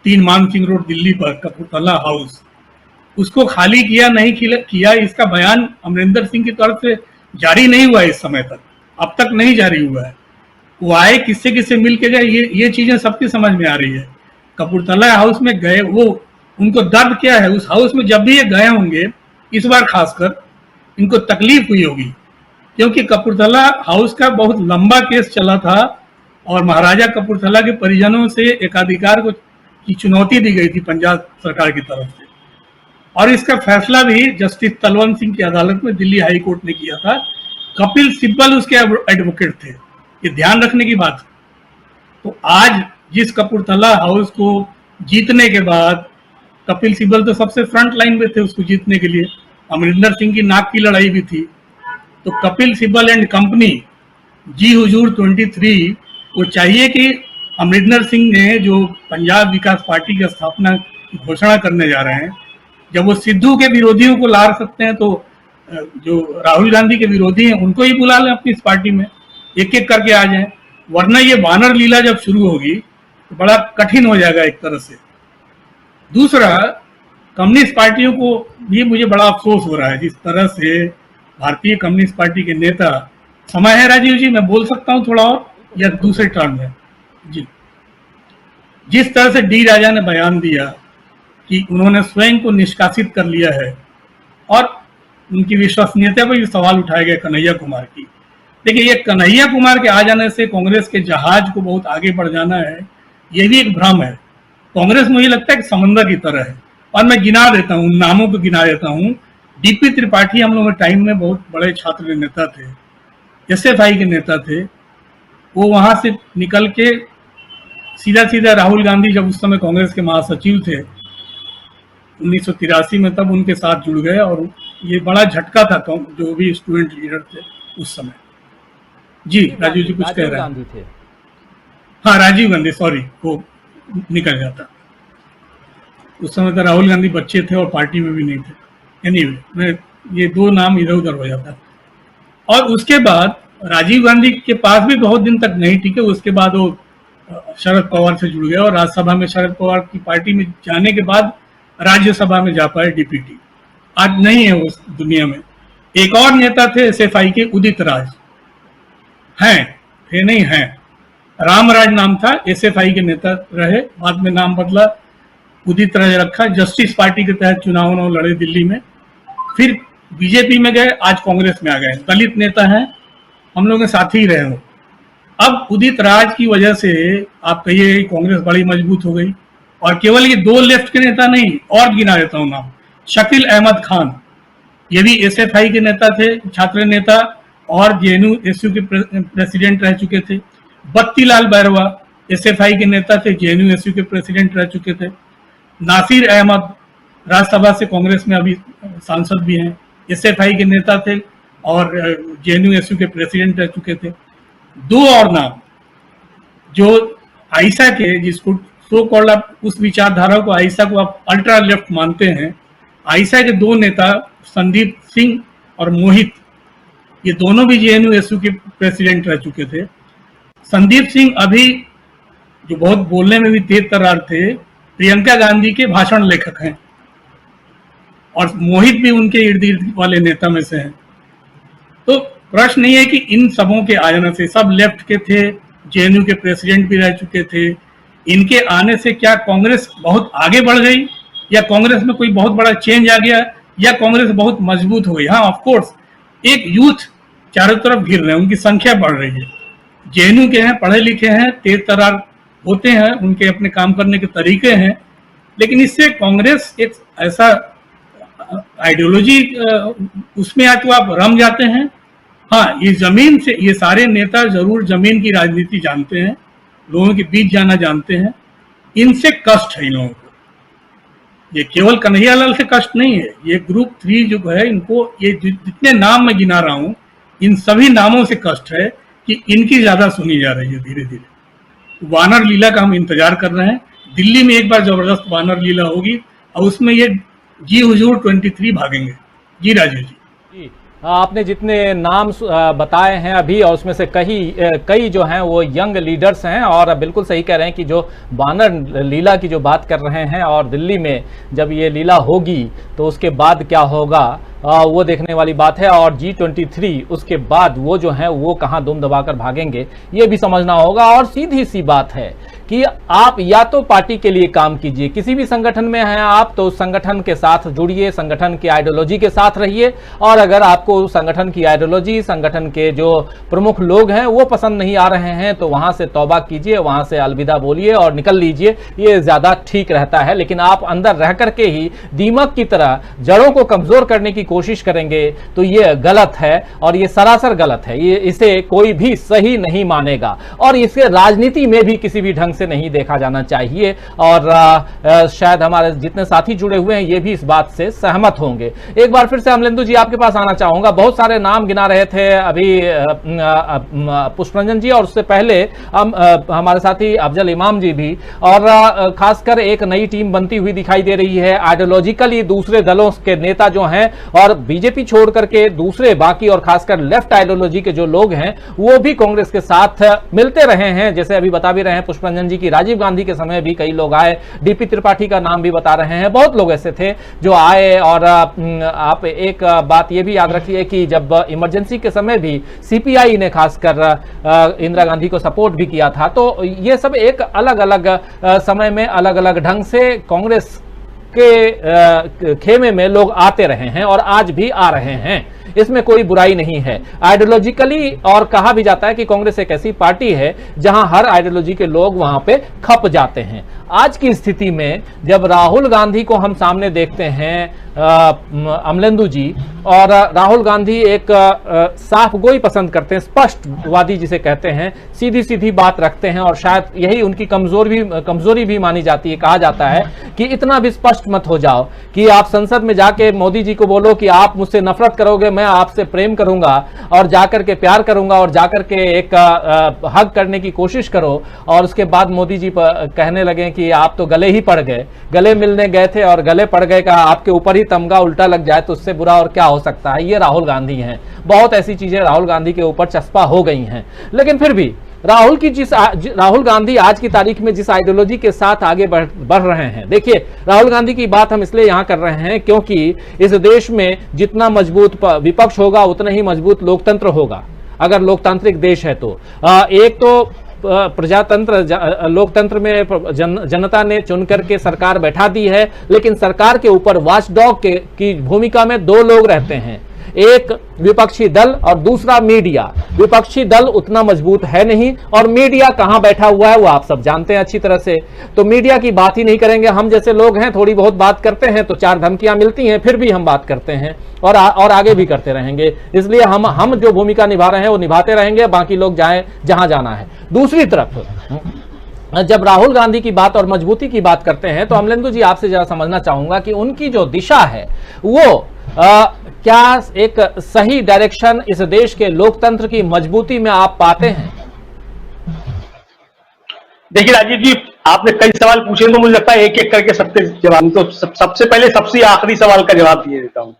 3 मान सिंह रोड दिल्ली पर, कपूरथला हाउस, उसको खाली किया नहीं किया, इसका बयान अमरिंदर सिंह की तरफ से जारी नहीं हुआ इस समय तक, अब तक नहीं जारी हुआ है। वो आए किससे किससे मिल के गए, ये चीजें सबकी समझ में आ रही है। कपूरथला हाउस में गए, वो उनको दर्द क्या है उस हाउस में, जब भी ये गए होंगे इस बार खासकर इनको तकलीफ हुई होगी, क्योंकि कपूरथला हाउस का बहुत लंबा केस चला था और महाराजा कपूरथला के परिजनों से एकाधिकार को की चुनौती दी गई थी पंजाब सरकार की तरफ से, और इसका फैसला भी जस्टिस तलवंत सिंह की अदालत में दिल्ली हाई कोर्ट ने किया था। कपिल सिब्बल उसके एडवोकेट थे, ये ध्यान रखने की बात है। तो आज जिस कपूरथला हाउस को जीतने के बाद, कपिल सिब्बल तो सबसे फ्रंट लाइन में थे उसको जीतने के लिए, अमरिंदर सिंह की नाक की लड़ाई भी थी, तो कपिल सिब्बल एंड कंपनी जी हुजूर 23 को चाहिए कि अमरिंदर सिंह ने जो पंजाब विकास पार्टी की स्थापना की घोषणा करने जा रहे हैं, जब वो सिद्धू के विरोधियों को ला सकते हैं तो जो राहुल गांधी के विरोधी हैं उनको ही बुला लें अपनी इस पार्टी में, एक एक करके आ जाएं, वरना ये वानर लीला जब शुरू होगी तो बड़ा कठिन हो जाएगा एक तरह से। दूसरा, कम्युनिस्ट पार्टियों को भी मुझे बड़ा अफसोस हो रहा है जिस तरह से भारतीय कम्युनिस्ट पार्टी के नेता, समय है राजीव जी मैं बोल सकता हूं थोड़ा और या दूसरे टर्न में जी, जिस तरह से डी राजा ने बयान दिया कि उन्होंने स्वयं को निष्कासित कर लिया है और उनकी विश्वसनीयता पर भी सवाल उठाया गया कन्हैया कुमार की। देखिए, ये कन्हैया कुमार के आ जाने से कांग्रेस के जहाज को बहुत आगे बढ़ जाना है, ये भी एक भ्रम है। कांग्रेस मुझे लगता है कि समंदर की तरह है, और मैं गिना देता हूँ, नामों को गिना देता हूँ। डीपी त्रिपाठी हम लोग के टाइम में बहुत बड़े छात्र नेता थे, एसएफआई के नेता थे, वो वहां से निकल के सीधा सीधा राहुल गांधी जब उस समय कांग्रेस के महासचिव थे 1983 में, तब उनके साथ जुड़ गए, और ये बड़ा झटका था जो भी स्टूडेंट लीडर थे उस समय। जी राजीव जी कुछ कह रहे हैं? थे। हाँ, राजीव गांधी, सॉरी, वो निकल जाता। उस समय तो राहुल गांधी बच्चे थे और पार्टी में भी नहीं थे। एनीवे, मैं ये दो नाम इधर उधर हो जाता। और उसके बाद राजीव गांधी के पास भी बहुत दिन तक नहीं टिके, उसके बाद वो शरद पवार से जुड़ गए और राज्यसभा में शरद पवार की पार्टी में जाने के बाद राज्यसभा में जा पाए डीपीटी। आज नहीं है उस दुनिया में। एक और नेता थे एसएफआई के, उदित राज, हैं थे नहीं हैं, रामराज नाम था, एसएफआई के नेता रहे, बाद में नाम बदला, उदित राज रखा। जस्टिस पार्टी के तहत चुनाव लड़े दिल्ली में, फिर बीजेपी में गए, आज कांग्रेस में आ गए। दलित नेता हैं, हम लोग के साथ ही रहे हो। अब उदित राज की वजह से आप कहिए कांग्रेस बड़ी मजबूत हो गई, और केवल ये दो लेफ्ट के नेता नहीं, और गिना देता हूं नाम, शकील अहमद खान, ये भी एसएफआई के नेता थे, छात्र नेता, और जेएनयू-एसयू के प्रेसिडेंट रह चुके थे। बत्तीलाल बैरवा एसएफआई के नेता थे, जेएनयू-एसयू के प्रेसिडेंट रह चुके थे। नासिर अहमद राज्यसभा से कांग्रेस में अभी सांसद भी हैं, एसएफआई के नेता थे और जेएनयू-एसयू के प्रेसिडेंट रह चुके थे। दो और नाम जो आइसा के, जिसको सो कॉल्ड आप उस विचारधारा को, आइसा को आप अल्ट्रा लेफ्ट मानते हैं, आइसा के दो नेता संदीप सिंह और मोहित, ये दोनों भी जेएनयू-एसयू के प्रेसिडेंट रह चुके थे। संदीप सिंह अभी जो बहुत बोलने में भी तेज तर्रार थे, प्रियंका गांधी के भाषण लेखक हैं, और मोहित भी उनके इर्द गिर्द वाले नेता में से हैं। तो प्रश्न ये है कि इन सबों के आ जाने से, सब लेफ्ट के थे, जेएनयू के प्रेसिडेंट भी रह चुके थे, इनके आने से क्या कांग्रेस बहुत आगे बढ़ गई, या कांग्रेस में कोई बहुत बड़ा चेंज आ गया, या कांग्रेस बहुत मजबूत हो गई? हाँ, ऑफ कोर्स, एक यूथ चारों तरफ घिर रहे हैं, उनकी संख्या बढ़ रही है। जेएनयू के हैं, पढ़े लिखे हैं, तेज तर्रार होते हैं, उनके अपने काम करने के तरीके हैं, लेकिन इससे कांग्रेस एक ऐसा आइडियोलॉजी उसमें आके तो आप रम जाते हैं। हाँ, ये जमीन से, ये सारे नेता जरूर जमीन की राजनीति जानते हैं, लोगों के बीच जाना जानते हैं, इनसे कष्ट है इन लोगों को। ये केवल कन्हैया लाल से कष्ट नहीं है, ये ग्रुप 3 जो है, इनको ये जितने नाम मैं गिना रहा हूं, इन सभी नामों से कष्ट है कि इनकी ज्यादा सुनी जा रही है धीरे धीरे। वानर लीला का हम इंतजार कर रहे हैं। दिल्ली में एक बार जबरदस्त वानर लीला होगी और उसमें ये जी हुजूर 23 भागेंगे। जी राजीव जी, आपने जितने नाम बताए हैं अभी, और उसमें से कई जो हैं वो यंग लीडर्स हैं, और बिल्कुल सही कह रहे हैं कि जो वानर लीला की जो बात कर रहे हैं, और दिल्ली में जब ये लीला होगी तो उसके बाद क्या होगा वो देखने वाली बात है। और G23 उसके बाद वो जो है वो कहाँ दुम दबाकर भागेंगे, ये भी समझना होगा। और सीधी सी बात है कि आप या तो पार्टी के लिए काम कीजिए, किसी भी संगठन में हैं आप तो उस संगठन के साथ जुड़िए, संगठन की आइडियोलॉजी के साथ रहिए, और अगर आपको संगठन की आइडियोलॉजी, संगठन के जो प्रमुख लोग हैं वो पसंद नहीं आ रहे हैं तो वहां से तौबा कीजिए, वहां से अलविदा बोलिए और निकल लीजिए, ये ज्यादा ठीक रहता है। लेकिन आप अंदर रह करके ही दीमक की तरह जड़ों को कमजोर करने की कोशिश करेंगे तो ये गलत है, और ये सरासर गलत है, ये इसे कोई भी सही नहीं मानेगा, और इसे राजनीति में भी किसी भी ढंग से नहीं देखा जाना चाहिए। और शायद हमारे जितने साथी जुड़े हुए हैं ये भी इस बात से सहमत होंगे। एक बार फिर से अमलेंदु जी आपके पास आना चाहूंगा, बहुत सारे नाम गिना रहे थे अभी पुष्परंजन जी, और उससे पहले हमारे साथी अफजल इमाम जी भी, और खासकर एक नई टीम बनती हुई दिखाई दे रही है। आइडियोलॉजिकली दूसरे दलों के नेता जो हैं और बीजेपी छोड़ करके दूसरे बाकी और खासकर लेफ्ट आइडियोलॉजी के जो लोग हैं वो भी कांग्रेस के साथ मिलते रहे हैं। जैसे अभी बता भी रहे हैं पुष्परंजन जी की राजीव गांधी के समय भी कई लोग आए, डीपी त्रिपाठी का नाम भी बता रहे हैं, बहुत लोग ऐसे थे जो आए। और आप एक बात ये भी याद रखिए कि जब इमरजेंसी के समय भी सीपीआई ने खासकर इंदिरा गांधी को सपोर्ट भी किया था, तो ये सब एक अलग अलग समय में अलग अलग ढंग से कांग्रेस के खेमे में लोग आते रहे हैं और आज भी आ रहे हैं, इसमें कोई बुराई नहीं है। आइडियोलॉजिकली और कहा भी जाता है कि कांग्रेस एक ऐसी पार्टी है जहां हर आइडियोलॉजी के लोग वहां पे खप जाते हैं। आज की स्थिति में जब राहुल गांधी को हम सामने देखते हैं अमलेंदु जी, और राहुल गांधी एक साफ गोई पसंद करते हैं, स्पष्टवादी जिसे कहते हैं, सीधी सीधी बात रखते हैं, और शायद यही उनकी कमजोरी भी मानी जाती है। कहा जाता है कि इतना भी स्पष्ट मत हो जाओ कि आप संसद में जाके मोदी जी को बोलो कि आप मुझसे नफरत करोगे, मैं आपसे प्रेम करूंगा और जाकर के प्यार करूंगा, और जाकर के एक हग करने की कोशिश करो, और उसके बाद मोदी जी कहने लगे कि आप तो गले ही पड़ गए, गले मिलने गए थे और गले पड़ गए का आपके ऊपर ही तमगा उल्टा लग जाए तो उससे बुरा और क्या हो सकता है। ये राहुल गांधी हैं, बहुत ऐसी चीजें राहुल गांधी के ऊपर चस्पा हो गई हैं। लेकिन फिर भी राहुल गांधी आज की तारीख में जिस आइडियोलॉजी के साथ आगे बढ़ रहे हैं, देखिए राहुल गांधी की बात हम इसलिए यहां कर रहे हैं क्योंकि इस देश में जितना मजबूत विपक्ष होगा उतना ही मजबूत लोकतंत्र होगा। अगर लोकतांत्रिक देश है तो एक तो प्रजातंत्र, लोकतंत्र में जनता ने चुन करके सरकार बैठा दी है, लेकिन सरकार के ऊपर वॉचडॉग की भूमिका में दो लोग रहते हैं, एक विपक्षी दल और दूसरा मीडिया। विपक्षी दल उतना मजबूत है नहीं, और मीडिया कहां बैठा हुआ है वो आप सब जानते हैं अच्छी तरह से, तो मीडिया की बात ही नहीं करेंगे। हम जैसे लोग हैं थोड़ी बहुत बात करते हैं तो चार धमकियां मिलती हैं, फिर भी हम बात करते हैं और आगे भी करते रहेंगे। इसलिए हम जो भूमिका निभा रहे हैं वो निभाते रहेंगे, बाकी लोग जाएं जहां जाना है। दूसरी तरफ जब राहुल गांधी की बात और मजबूती की बात करते हैं तो अमलेंदु जी आपसे जरा समझना चाहूंगा कि उनकी जो दिशा है वो क्या एक सही डायरेक्शन इस देश के लोकतंत्र की मजबूती में आप पाते हैं? देखिए राजीव जी, आपने कई सवाल पूछे तो मुझे लगता है एक एक करके सबके जवाब, तो सबसे पहले सबसे आखिरी सवाल का जवाब दिए देता हूं।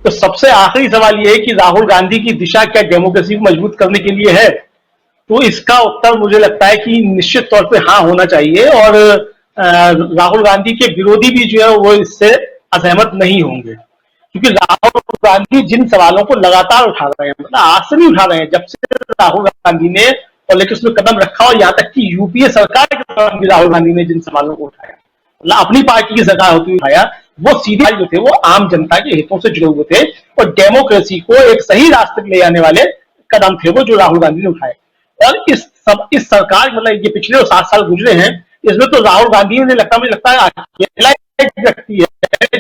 तो सबसे आखिरी सवाल यह है कि राहुल गांधी की दिशा क्या डेमोक्रेसी को मजबूत करने के लिए है, तो इसका उत्तर मुझे लगता है कि निश्चित तौर पे हाँ होना चाहिए, और राहुल गांधी के विरोधी भी जो है वो इससे असहमत नहीं होंगे, क्योंकि राहुल गांधी जिन सवालों को लगातार उठा रहे हैं, मतलब आज से नहीं उठा रहे हैं, जब से राहुल गांधी ने पॉलिटिक्स में कदम रखा, और यहाँ तक कि यूपीए सरकार के दौरान भी राहुल गांधी ने जिन सवालों को उठाया, मतलब अपनी पार्टी की सरकार होती हुई उठाया, वो सीधे जो थे वो आम जनता के हितों से जुड़े हुए थे, और डेमोक्रेसी को एक सही रास्ते पर ले जाने वाले कदम थे वो जो राहुल गांधी ने उठाए। और इस सरकार, मतलब ये पिछले 7 साल गुजरे हैं, इसमें तो राहुल गांधी ने मुझे लगता है अकेला एक व्यक्ति है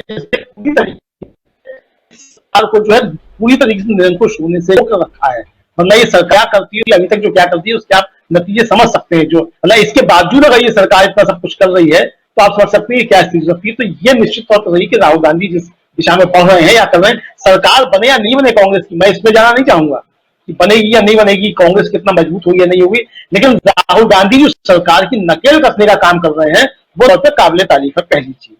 जिसने को जो है पूरी तरीके से निरंकुश होने से रोक रखा है। मतलब ये सरकार करती है अभी तक जो क्या करती है उसके आप नतीजे समझ सकते हैं। जो मतलब इसके बावजूद अगर ये सरकार इतना सब कुछ कर रही है तो आप समझ सकते हैं क्या स्थिति रखती है। तो ये निश्चित तौर पर रही कि राहुल गांधी जिस दिशा में बढ़ रहे हैं या कर रहे हैं, सरकार बने या नहीं बने कांग्रेस की, मैं इसमें जाना नहीं चाहूंगा कि बनेगी या नहीं बनेगी, कांग्रेस कितना मजबूत होगी या नहीं होगी, लेकिन राहुल गांधी जो सरकार की नकेल कसने का काम कर रहे हैं वो तौर पर काबिल तारीफ है, पहली चीज।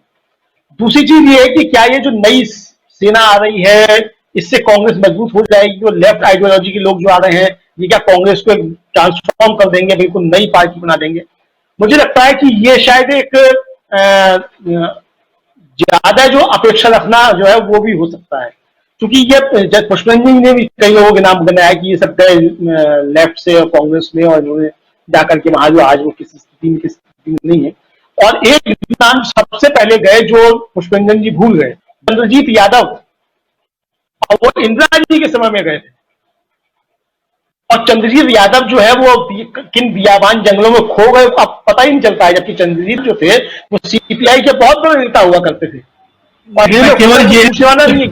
दूसरी चीज ये है कि क्या ये जो नई सेना आ रही है इससे कांग्रेस मजबूत हो जाएगी, जो लेफ्ट आइडियोलॉजी के लोग जो आ रहे हैं ये क्या कांग्रेस को ट्रांसफॉर्म कर देंगे, बिल्कुल नई पार्टी बना देंगे। मुझे लगता है कि ये शायद एक ज्यादा जो अपेक्षा रखना जो है वो भी हो सकता है, क्योंकि ये पुष्परंजन ने भी कई लोगों के नाम बनाया कि ये सब गए लेफ्ट से और कांग्रेस में और इन्होंने जाकर के वहां जो आज वो किस स्थिति में, किस स्थिति में नहीं है। और एक नाम सबसे पहले गए जो पुष्परंजन जी भूल गए, चंद्रजीत यादव, और वो इंदिरा जी के समय में गए थे। और चंद्रजीत यादव जो है वो किन बियाबान जंगलों में खो गए अब पता ही नहीं चलता है, जबकि चंद्रजीत जो थे वो सीपीआई के बहुत बड़े नेता हुआ करते थे। और ये लोग केवल पूछने वाला नहीं।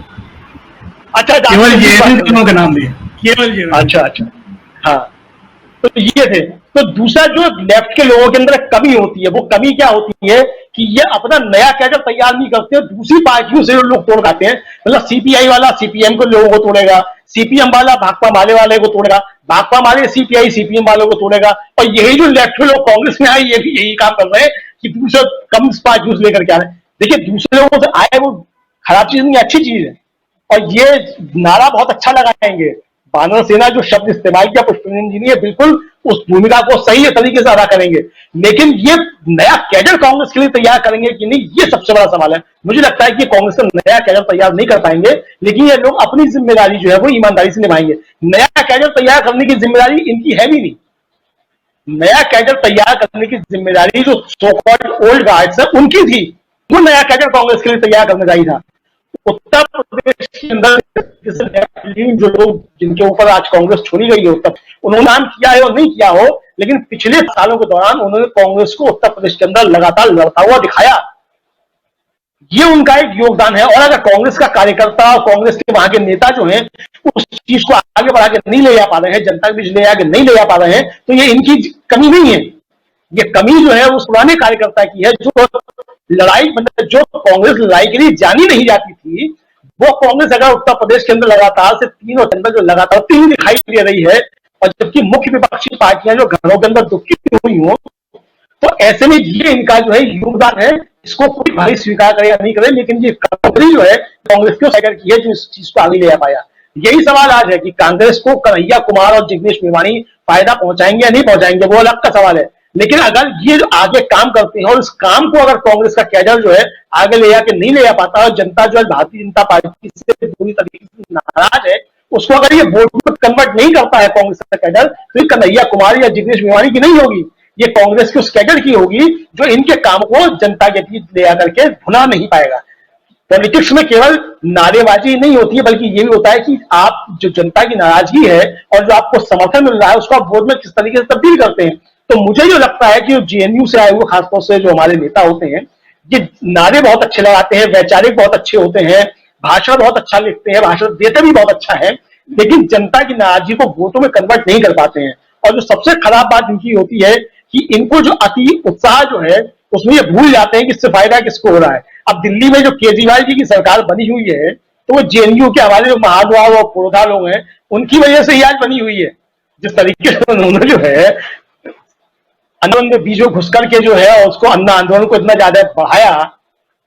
अच्छा, केवल जेएनयू का नाम दिया, केवल जेएनयू। अच्छा, हाँ, तो ये थे। तो दूसरा जो लेफ्ट के लोगों के अंदर कमी होती है, वो कमी क्या होती है कि ये अपना नया कैडर तैयार नहीं करते, दूसरी पार्टियों से लोग तोड़ खाते हैं। मतलब सीपीआई वाला सीपीएम के लोगों को तोड़ेगा, सीपीएम वाला भाकपा माले वाले को तोड़ेगा, भाकपा माले सीपीआई सीपीएम वालों को तोड़ेगा। और यही जो लेफ्ट के लोग कांग्रेस में आए, ये भी यही काम कर रहे हैं कि दूसरे कम्युनिस्ट पार्टियों से लेकर के आ रहे हैं। देखिए, दूसरे लोगों से आए वो खराब चीज नहीं, अच्छी चीज है। और ये नारा बहुत अच्छा लगाएंगे, बानर सेना जो शब्द इस्तेमाल किया पुष्परंजन जी ने, बिल्कुल उस भूमिका को सही तरीके से अदा करेंगे। लेकिन ये नया कैडर कांग्रेस के लिए तैयार करेंगे कि नहीं, ये सबसे बड़ा सवाल है। मुझे लगता है कि कांग्रेस का नया कैडर तैयार नहीं कर पाएंगे, लेकिन ये लोग अपनी जिम्मेदारी जो है वो ईमानदारी से निभाएंगे। नया कैडर तैयार करने की जिम्मेदारी इनकी है भी नहीं। नया कैडर तैयार करने की जिम्मेदारी जो सो कॉल्ड ओल्ड गार्ड्स है उनकी थी, वो नया कैडर कांग्रेस के लिए तैयार करने का ही था। उत्तर प्रदेश के अंदर जो लोग जिनके ऊपर आज कांग्रेस छोड़ी गई है, उत्तर उन्होंने नाम किया है और नहीं किया हो, लेकिन पिछले सालों के दौरान उन्होंने कांग्रेस को उत्तर प्रदेश के अंदर लगातार लड़ता हुआ दिखाया। ये उनका एक योगदान है। और अगर कांग्रेस का कार्यकर्ता और कांग्रेस के वहां के नेता जो हैं उस चीज को आगे बढ़ा के नहीं ले जा पा रहे हैं, जनता के बीच ले आगे नहीं ले जा पा रहे हैं, तो ये इनकी कमी नहीं है। ये कमी जो है उस पुराने कार्यकर्ता की है, जो लड़ाई, मतलब जो कांग्रेस लड़ाई के लिए जानी नहीं जाती थी, वो कांग्रेस अगर उत्तर प्रदेश के अंदर लगातार से 3 और अंदर जो लगातार 3 दिखाई दे रही है, और जबकि मुख्य विपक्षी पार्टियां जो घरों के अंदर दुखी हुई हो, तो ऐसे में ये इनका जो है योगदान है। इसको कोई भाई स्वीकार करे या नहीं करे, लेकिन ये कमजोरी जो है कांग्रेस की साइड की है जो इस चीज को आगे ले आ पाया। यही सवाल आज है कि कांग्रेस को कन्हैया कुमार और जिग्नेश मेवाणी फायदा पहुंचाएंगे या नहीं पहुंचाएंगे, वो अलग का सवाल है। लेकिन अगर ये जो आगे काम करते हैं और इस काम को अगर कांग्रेस का कैडर जो है आगे ले जाके नहीं ले जा पाता, और जनता जो है भारतीय जनता पार्टी से पूरी तरीके से नाराज है, उसको अगर ये वोट में कन्वर्ट नहीं करता है कांग्रेस का कैडर, तो ये कन्हैया कुमार या जिग्नेश मेवाणी की नहीं होगी, ये कांग्रेस के उस कैडर की होगी जो इनके काम को जनता के बीच ले आकर के भुना नहीं पाएगा। पॉलिटिक्स में केवल नारेबाजी नहीं होती है, बल्कि ये भी होता है कि आप जो जनता की नाराजगी है और जो आपको समर्थन मिल रहा है उसको आप वोट में किस तरीके से तब्दील करते हैं। तो मुझे जो लगता है कि जेएनयू से आए हुए खासतौर से जो हमारे नेता होते हैं, ये नारे बहुत अच्छे लगाते हैं, वैचारिक बहुत अच्छे होते हैं, भाषण बहुत अच्छा लिखते हैं, भाषण देते भी बहुत अच्छा है, लेकिन जनता की नाराजगी को वोटों में कन्वर्ट नहीं कर पाते हैं। और जो सबसे खराब बात इनकी होती है कि इनको जो अति उत्साह जो है उसमें ये भूल जाते हैं कि इससे फायदा किसको हो रहा है। अब दिल्ली में जो केजरीवाल जी की सरकार बनी हुई है, तो वो जेएनयू के हमारे जो महादुआ और पुरोधा लोग हैं उनकी वजह से ही आज बनी हुई है। जिस तरीके से उन्होंने जो है आंदोलन में बीजों घुस करके जो है उसको अन्न आंदोलन को इतना ज्यादा बढ़ाया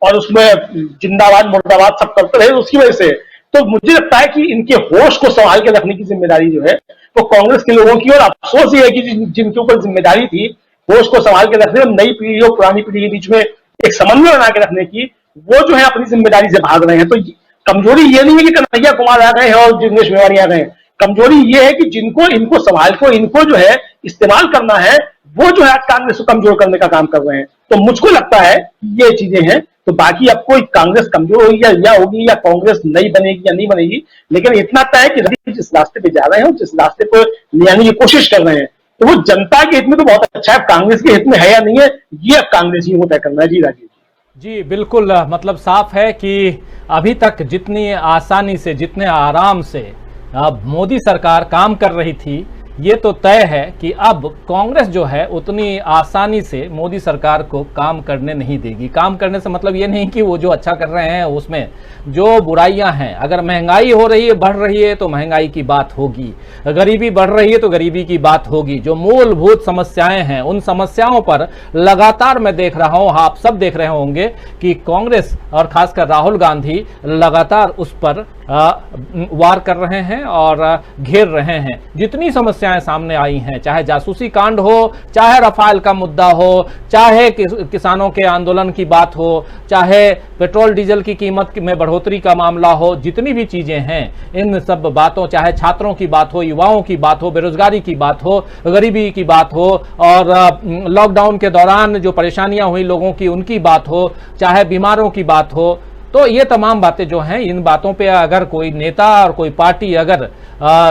और उसमें जिंदाबाद मुर्दाबाद सब करते रहे, उसकी वजह से तो मुझे लगता है कि इनके होश को संभाल के रखने की जिम्मेदारी जो है वो कांग्रेस के लोगों की, और अफसोस ये है कि जिनके ऊपर जिम्मेदारी थी होश को संभाल के रखने, नई पीढ़ी और पुरानी पीढ़ी के बीच में एक समन्वय बना के रखने की, वो जो है अपनी जिम्मेदारी से भाग रहे हैं। तो कमजोरी ये नहीं है कि कन्हैया कुमार आ गए हैं और जिग्नेश मेवाणी आ गए हैं, कमजोरी ये है कि जिनको इनको संभाल को इनको जो है इस्तेमाल करना है, वो जो है आज कांग्रेस को कमजोर करने का काम कर रहे हैं। तो मुझको लगता है कि ये चीजें हैं। तो बाकी अब कोई कांग्रेस कमजोर होगी या होगी या कांग्रेस नहीं बनेगी या नहीं बनेगी, लेकिन इतना तय है कि रवि जिस रास्ते पे जा रहे हैं, जिस रास्ते पर ले आने की कोशिश कर रहे हैं, तो वो जनता के हित में तो बहुत अच्छा है। कांग्रेस के हित में है या नहीं है, ये अब कांग्रेसियों को तय करना है। जी राजीव जी बिल्कुल, मतलब साफ है कि अभी तक जितनी आसानी से, जितने आराम से अब मोदी सरकार काम कर रही थी, ये तो तय है कि अब कांग्रेस जो है उतनी आसानी से मोदी सरकार को काम करने नहीं देगी। काम करने से मतलब ये नहीं कि वो जो अच्छा कर रहे हैं उसमें जो बुराइयां हैं, अगर महंगाई हो रही है, बढ़ रही है तो महंगाई की बात होगी, गरीबी बढ़ रही है तो गरीबी की बात होगी। जो मूलभूत समस्याएं हैं उन समस्याओं पर लगातार मैं देख रहा हूं, आप सब देख रहे होंगे कि कांग्रेस और खासकर राहुल गांधी लगातार उस पर वार कर रहे हैं और घेर रहे हैं। जितनी समस्याएं सामने आई हैं, चाहे जासूसी कांड हो, चाहे रफाल का मुद्दा हो, चाहे किसानों के आंदोलन की बात हो, चाहे पेट्रोल डीजल की कीमत में बढ़ोतरी का मामला हो, जितनी भी चीजें हैं इन सब बातों, चाहे छात्रों की बात हो, युवाओं की बात हो, बेरोजगारी की बात हो, गरीबी की बात हो, और लॉकडाउन के दौरान जो परेशानियां हुई लोगों की उनकी बात हो, चाहे बीमारों की बात हो, तो ये तमाम बातें जो हैं, इन बातों पे अगर कोई नेता और कोई पार्टी अगर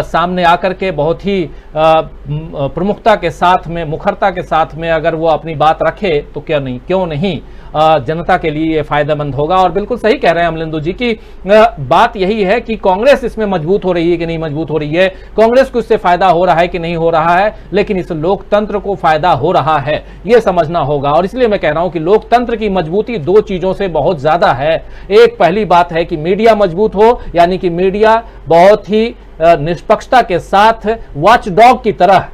सामने आकर के बहुत ही प्रमुखता के साथ में, मुखरता के साथ में अगर वो अपनी बात रखे तो क्यों नहीं जनता के लिए ये फायदेमंद होगा। और बिल्कुल सही कह रहे हैं अमलेंदु जी की बात यही है कि कांग्रेस इसमें मजबूत हो रही है कि नहीं मजबूत हो रही है, कांग्रेस को इससे फायदा हो रहा है कि नहीं हो रहा है, लेकिन इस लोकतंत्र को फायदा हो रहा है, ये समझना होगा। और इसलिए मैं कह रहा हूं कि लोकतंत्र की मजबूती दो चीजों से बहुत ज्यादा है। एक पहली बात है कि मीडिया मजबूत हो, यानी कि मीडिया बहुत ही निष्पक्षता के साथ वॉचडॉग की तरह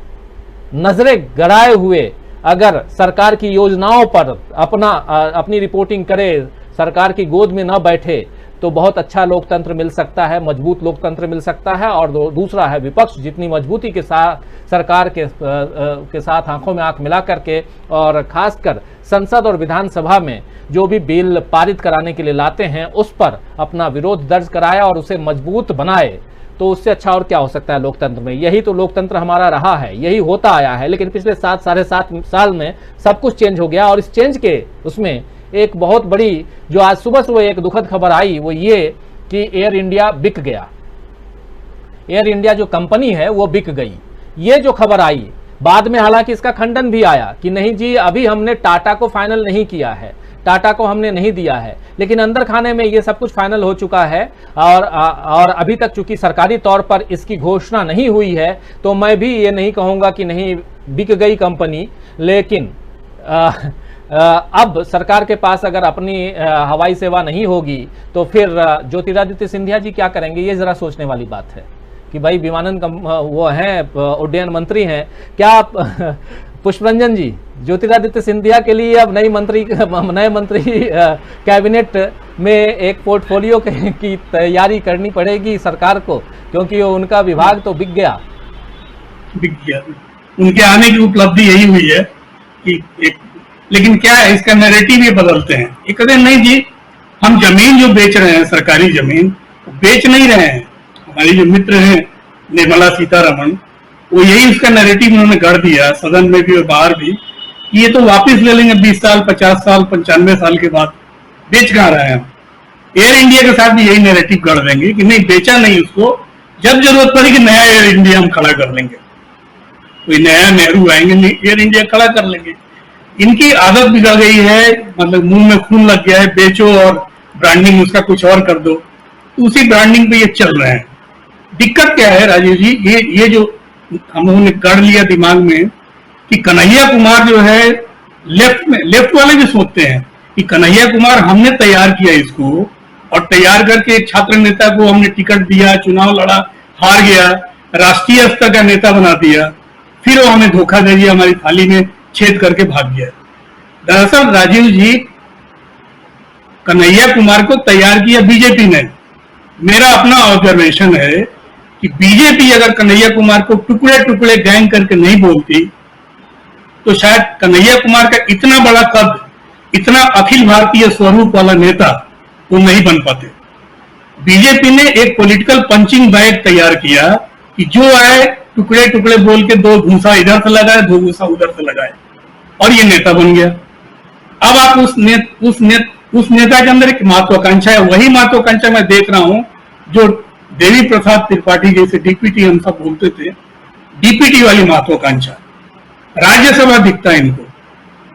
नजरें गड़ाए हुए अगर सरकार की योजनाओं पर अपनी रिपोर्टिंग करे, सरकार की गोद में न बैठे, तो बहुत अच्छा लोकतंत्र मिल सकता है, मजबूत लोकतंत्र मिल सकता है। और दूसरा है विपक्ष जितनी मजबूती के साथ सरकार के साथ आंखों में आंख मिला करके, और खासकर संसद और विधानसभा में जो भी बिल पारित कराने के लिए लाते हैं उस पर अपना विरोध दर्ज कराए और उसे मजबूत बनाए, तो उससे अच्छा और क्या हो सकता है लोकतंत्र में। यही तो लोकतंत्र हमारा रहा है, यही होता आया है। लेकिन पिछले 7-7.5 साल में सब कुछ चेंज हो गया, और इस चेंज के उसमें एक बहुत बड़ी जो आज सुबह एक दुखद खबर आई वो ये कि एयर इंडिया बिक गया। एयर इंडिया जो कंपनी है वो बिक गई, ये जो खबर आई। बाद में हालांकि इसका खंडन भी आया कि नहीं जी, अभी हमने टाटा को फाइनल नहीं किया है, टाटा को हमने नहीं दिया है, लेकिन अंदर खाने में ये सब कुछ फाइनल हो चुका है। और अभी तक चूंकि सरकारी तौर पर इसकी घोषणा नहीं हुई है, तो मैं भी ये नहीं कहूंगा कि नहीं बिक गई कंपनी, लेकिन अब सरकार के पास अगर अपनी हवाई सेवा नहीं होगी तो फिर ज्योतिरादित्य सिंधिया जी क्या करेंगे, ये जरा सोचने वाली बात है कि भाई विमानन वो हैं, उड्डयन मंत्री हैं क्या पुष्परंजन जी, ज्योतिरादित्य सिंधिया के लिए अब नए मंत्री कैबिनेट में एक पोर्टफोलियो की तैयारी करनी पड़ेगी सरकार को, क्योंकि उनका विभाग तो बिक गया। उनके आने की उपलब्धि यही हुई है कि लेकिन क्या है, इसका नैरेटिव ये बदलते हैं। ये कहते हैं नहीं जी, हम जमीन जो बेच रहे हैं, सरकारी जमीन बेच नहीं रहे हैं। हमारी जो मित्र हैं निर्मला सीतारमण, वो यही उसका नैरेटिव उन्होंने गढ़ दिया सदन में भी और बाहर भी, कि ये तो वापस ले लेंगे 20 साल, 50 साल, 95 साल के बाद। बेच कहाँ रहे हैं? एयर इंडिया के साथ भी यही नैरेटिव गढ़ देंगे कि नहीं, बेचा नहीं उसको, जब जरूरत पड़ेगी नया एयर इंडिया हम खड़ा कर लेंगे। कोई नया नेहरू आएंगे, एयर इंडिया खड़ा कर लेंगे। इनकी आदत बिगड़ गई है, मतलब मुंह में खून लग गया है, बेचो और ब्रांडिंग उसका कुछ और कर दो, तो उसी ब्रांडिंग पे ये चल रहे हैं। दिक्कत क्या है राजीव जी, ये जो हम लोगों ने गढ़ लिया दिमाग में कि कन्हैया कुमार जो है, लेफ्ट वाले भी सोचते हैं कि कन्हैया कुमार हमने तैयार किया इसको, और तैयार करके एक छात्र नेता को हमने टिकट दिया, चुनाव लड़ा, हार गया, राष्ट्रीय स्तर का नेता बना दिया, फिर वो हमें धोखा दे दिया, हमारी थाली में छेद करके भाग गया। दरअसल राजीव जी, कन्हैया कुमार को तैयार किया बीजेपी ने। मेरा अपना ऑब्जर्वेशन है कि बीजेपी अगर कन्हैया कुमार को टुकड़े टुकड़े गैंग करके नहीं बोलती, तो शायद कन्हैया कुमार का इतना बड़ा कद, इतना अखिल भारतीय स्वरूप वाला नेता वो नहीं बन पाते। बीजेपी ने एक पॉलिटिकल पंचिंग बैग तैयार किया कि जो आए टुकड़े टुकड़े बोल के दो घूसा इधर से लगाए, दो घूसा उधर से लगाए, और ये नेता बन गया। अब आप उस नेता के अंदर एक महत्वाकांक्षा है, वही महत्वाकांक्षा मैं देख रहा हूं जो देवी प्रसाद त्रिपाठी जैसे डीपीटी हम सब बोलते थे, डीपीटी वाली महत्वाकांक्षा। राज्यसभा दिखता है इनको।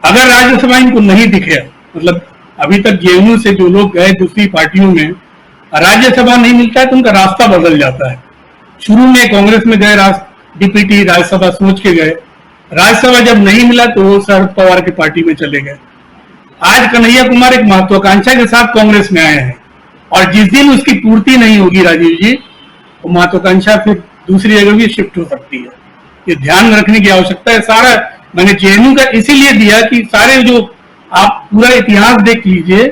अगर राज्यसभा इनको नहीं दिखे, मतलब अभी तक जेएनयू से जो लोग गए दूसरी पार्टियों में, राज्यसभा नहीं मिलता है तो उनका रास्ता बदल जाता है। शुरू में कांग्रेस में गए, डीपीटी राज्यसभा सोच के गए, राज्यसभा जब नहीं मिला तो वो शरद पवार की पार्टी में चले गए। आज कन्हैया कुमार एक महत्वाकांक्षा के साथ कांग्रेस में आए हैं, और जिस दिन उसकी पूर्ति नहीं होगी राजीव जी, वो महत्वाकांक्षा फिर दूसरी जगह भी शिफ्ट हो सकती है। ये ध्यान रखने की आवश्यकता है। सारा मैंने जेएनयू का इसीलिए दिया कि सारे जो आप पूरा इतिहास देख लीजिए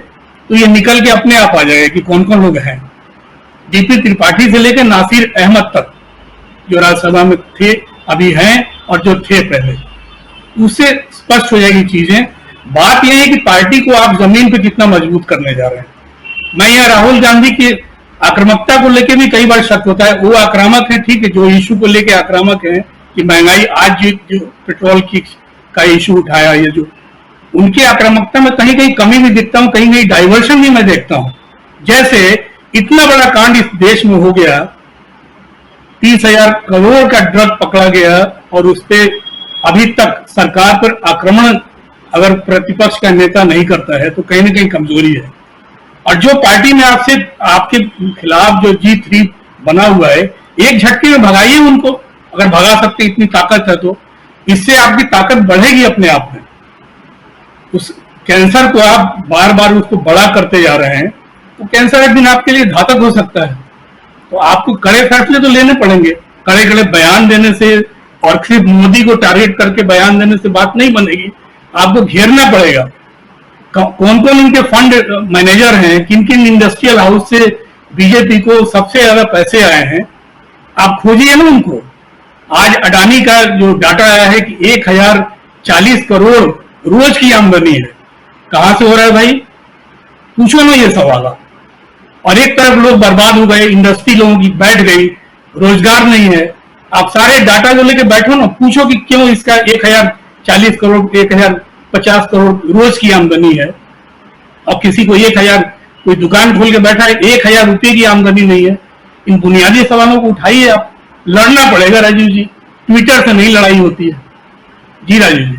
तो ये निकल के अपने आप आ जाएगा कि कौन कौन लोग हैं। डीपी त्रिपाठी से लेकर नासिर अहमद तक जो राज्यसभा में थे, अभी हैं और जो थे पहले, उससे स्पष्ट हो जाएगी चीजें। बात यह है कि पार्टी को आप जमीन पे कितना मजबूत करने जा रहे हैं। मैं यह राहुल गांधी की आक्रामकता को लेकर भी कई बार शक होता है। वो आक्रामक है, ठीक है, जो इशू को लेकर आक्रामक है कि महंगाई, आज जो पेट्रोल की का इशू उठाया, ये जो उनकी आक्रामकता में कहीं कहीं कमी भी दिखता हूँ, कहीं कहीं डाइवर्शन भी मैं देखता हूँ। जैसे इतना बड़ा कांड इस देश में हो गया, 30,000 करोड़ का ड्रग पकड़ा गया और उस पे अभी तक सरकार पर आक्रमण अगर प्रतिपक्ष का नेता नहीं करता है तो कहीं ना कहीं कमजोरी है। और जो पार्टी में आपसे आपके खिलाफ जो G3 बना हुआ है, एक झटके में भगाइए उनको, अगर भगा सकते इतनी ताकत है तो। इससे आपकी ताकत बढ़ेगी अपने आप में। उस कैंसर को आप बार बार उसको बड़ा करते जा रहे हैं तो कैंसर एक दिन आपके लिए घातक हो सकता है। तो आपको कड़े फैसले तो लेने पड़ेंगे। कड़े कड़े बयान देने से और सिर्फ मोदी को टारगेट करके बयान देने से बात नहीं बनेगी, आपको घेरना पड़ेगा। कौन कौन इनके फंड मैनेजर हैं, किन किन इंडस्ट्रियल हाउस से बीजेपी को सबसे ज्यादा पैसे आए हैं, आप खोजिए ना उनको। आज अडानी का जो डाटा आया है कि 1040 करोड़ रोज की आमदनी है, कहां से हो रहा है भाई? पूछो ना ये सवाल। और एक तरफ लोग बर्बाद हो गए, इंडस्ट्री लोगों की बैठ गई, रोजगार नहीं है। आप सारे डाटा जो लेके बैठो ना, पूछो कि क्यों इसका 1040 करोड़ 1050 करोड़ रोज की आमदनी है और किसी को 1000, कोई दुकान खोल के बैठा है, 1000 रुपये की आमदनी नहीं है। इन बुनियादी सवालों को उठाइए। आप लड़ना पड़ेगा राजीव जी, ट्विटर से नहीं लड़ाई होती है। जी राजीव जी,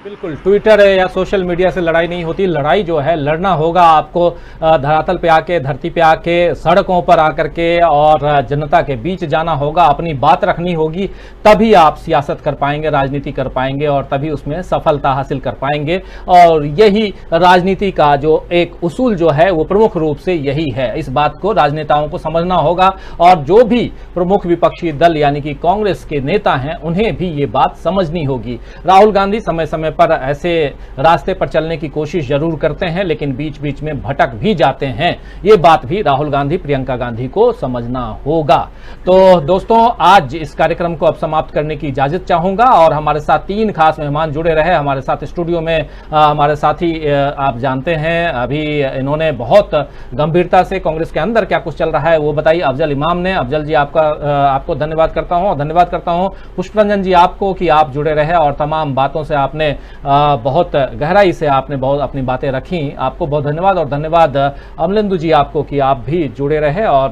बिल्कुल, ट्विटर या सोशल मीडिया से लड़ाई नहीं होती। लड़ाई जो है लड़ना होगा आपको धरातल पे आके, धरती पे आके, सड़कों पर आकर के और जनता के बीच जाना होगा, अपनी बात रखनी होगी, तभी आप सियासत कर पाएंगे, राजनीति कर पाएंगे और तभी उसमें सफलता हासिल कर पाएंगे। और यही राजनीति का जो एक उसूल जो है वो प्रमुख रूप से यही है। इस बात को राजनेताओं को समझना होगा और जो भी प्रमुख विपक्षी दल यानी कि कांग्रेस के नेता हैं उन्हें भी ये बात समझनी होगी। राहुल गांधी समय समय पर ऐसे रास्ते पर चलने की कोशिश जरूर करते हैं लेकिन बीच बीच में भटक भी जाते हैं। ये बात भी राहुल गांधी, प्रियंका गांधी को समझना होगा। तो दोस्तों, आज इस कार्यक्रम को अब समाप्त करने की इजाजत चाहूंगा और हमारे साथ 3 खास मेहमान जुड़े रहे हमारे साथ स्टूडियो में। हमारे साथी आप जानते हैं, अभी इन्होंने बहुत गंभीरता से कांग्रेस के अंदर क्या कुछ चल रहा है वो बताइए अफजल इमाम ने। अफजल जी, आपको धन्यवाद करता हूं। धन्यवाद करता हूं पुष्परंजन जी आपको कि आप जुड़े रहे और तमाम बातों से आपने बहुत गहराई से आपने बहुत अपनी बातें रखी। आपको बहुत धन्यवाद। और धन्यवाद अमलेंदु जी आपको कि आप भी जुड़े रहे और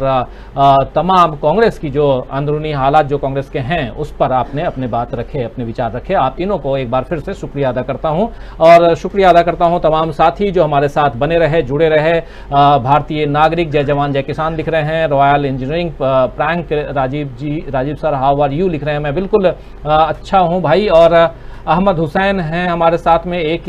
तमाम कांग्रेस की जो अंदरूनी हालात जो कांग्रेस के हैं उस पर आपने अपने बात रखे, अपने विचार रखे। आप तीनों को एक बार फिर से शुक्रिया अदा करता हूं और शुक्रिया अदा करता हूं तमाम साथी जो हमारे साथ बने रहे, जुड़े रहे। भारतीय नागरिक जय जवान जय किसान लिख रहे हैं, royal engineering prank Rajeev sir how are you लिख रहे हैं, मैं बिल्कुल अच्छा हूं भाई। और अहमद हुसैन हैं हमारे साथ में, एक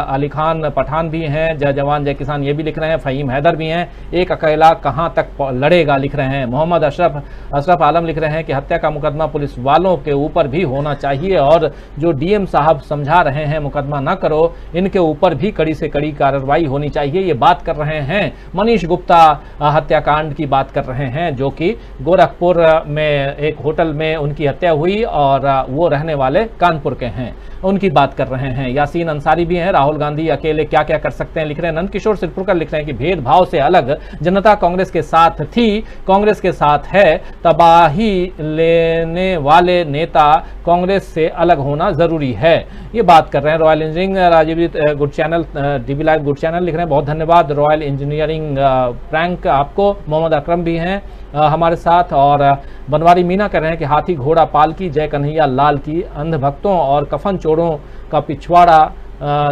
अली खान पठान भी हैं, जय जवान जय किसान ये भी लिख रहे हैं, फ़हीम हैदर भी हैं, एक अकेला कहां तक लड़ेगा लिख रहे हैं, मोहम्मद अशरफ आलम लिख रहे हैं कि हत्या का मुकदमा पुलिस वालों के ऊपर भी होना चाहिए और जो डीएम साहब समझा रहे हैं मुकदमा न करो, इनके ऊपर भी कड़ी से कड़ी कार्रवाई होनी चाहिए। ये बात कर रहे हैं मनीष गुप्ता हत्याकांड की बात कर रहे हैं जो कि गोरखपुर में एक होटल में उनकी हत्या हुई और वो रहने वाले कानपुर के हैं, उनकी बात कर रहे हैं। यासीन अंसारी भी हैं, राहुल गांधी अकेले क्या क्या कर सकते हैं लिख रहे हैं। नंदकिशोर सिरपुरकर लिख रहे हैं कि भेदभाव से अलग जनता कांग्रेस के साथ थी, कांग्रेस के साथ है, तबाही लेने वाले नेता कांग्रेस से अलग होना जरूरी है, ये बात कर रहे हैं। Royal engineering Rajeev good channel, DB live good channel लिख रहे हैं, बहुत धन्यवाद रॉयल इंजीनियरिंग प्रैंक आपको। मोहम्मद अकरम भी हैं हमारे साथ और बनवारी मीना कह रहे हैं कि हाथी घोड़ा पालकी जय कन्हैया लाल की, अंध भक्तों और कफन चोरों का पिछवाड़ा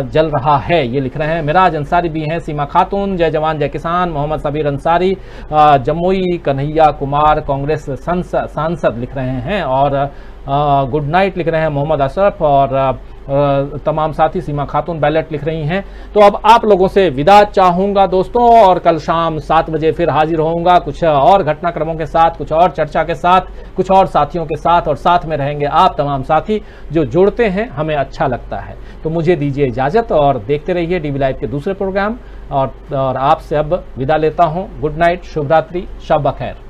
जल रहा है, ये लिख रहे हैं। मिराज अंसारी भी हैं, सीमा खातून जय जवान जय किसान, मोहम्मद सबीर अंसारी, जमुई कन्हैया कुमार कांग्रेस सांसद लिख रहे हैं और गुड नाइट लिख रहे हैं मोहम्मद अशरफ, और तमाम साथी सीमा खातून बैलेट लिख रही हैं। तो अब आप लोगों से विदा चाहूँगा दोस्तों, और कल शाम 7 बजे फिर हाजिर होऊंगा कुछ और घटनाक्रमों के साथ, कुछ और चर्चा के साथ, कुछ और साथियों के साथ, और साथ में रहेंगे आप तमाम साथी जो जुड़ते हैं, हमें अच्छा लगता है। तो मुझे दीजिए इजाज़त और देखते रहिए डीवी लाइव के दूसरे प्रोग्राम, और आपसे अब विदा लेता हूँ। गुड नाइट, शुभ रात्रि, शब बखैर।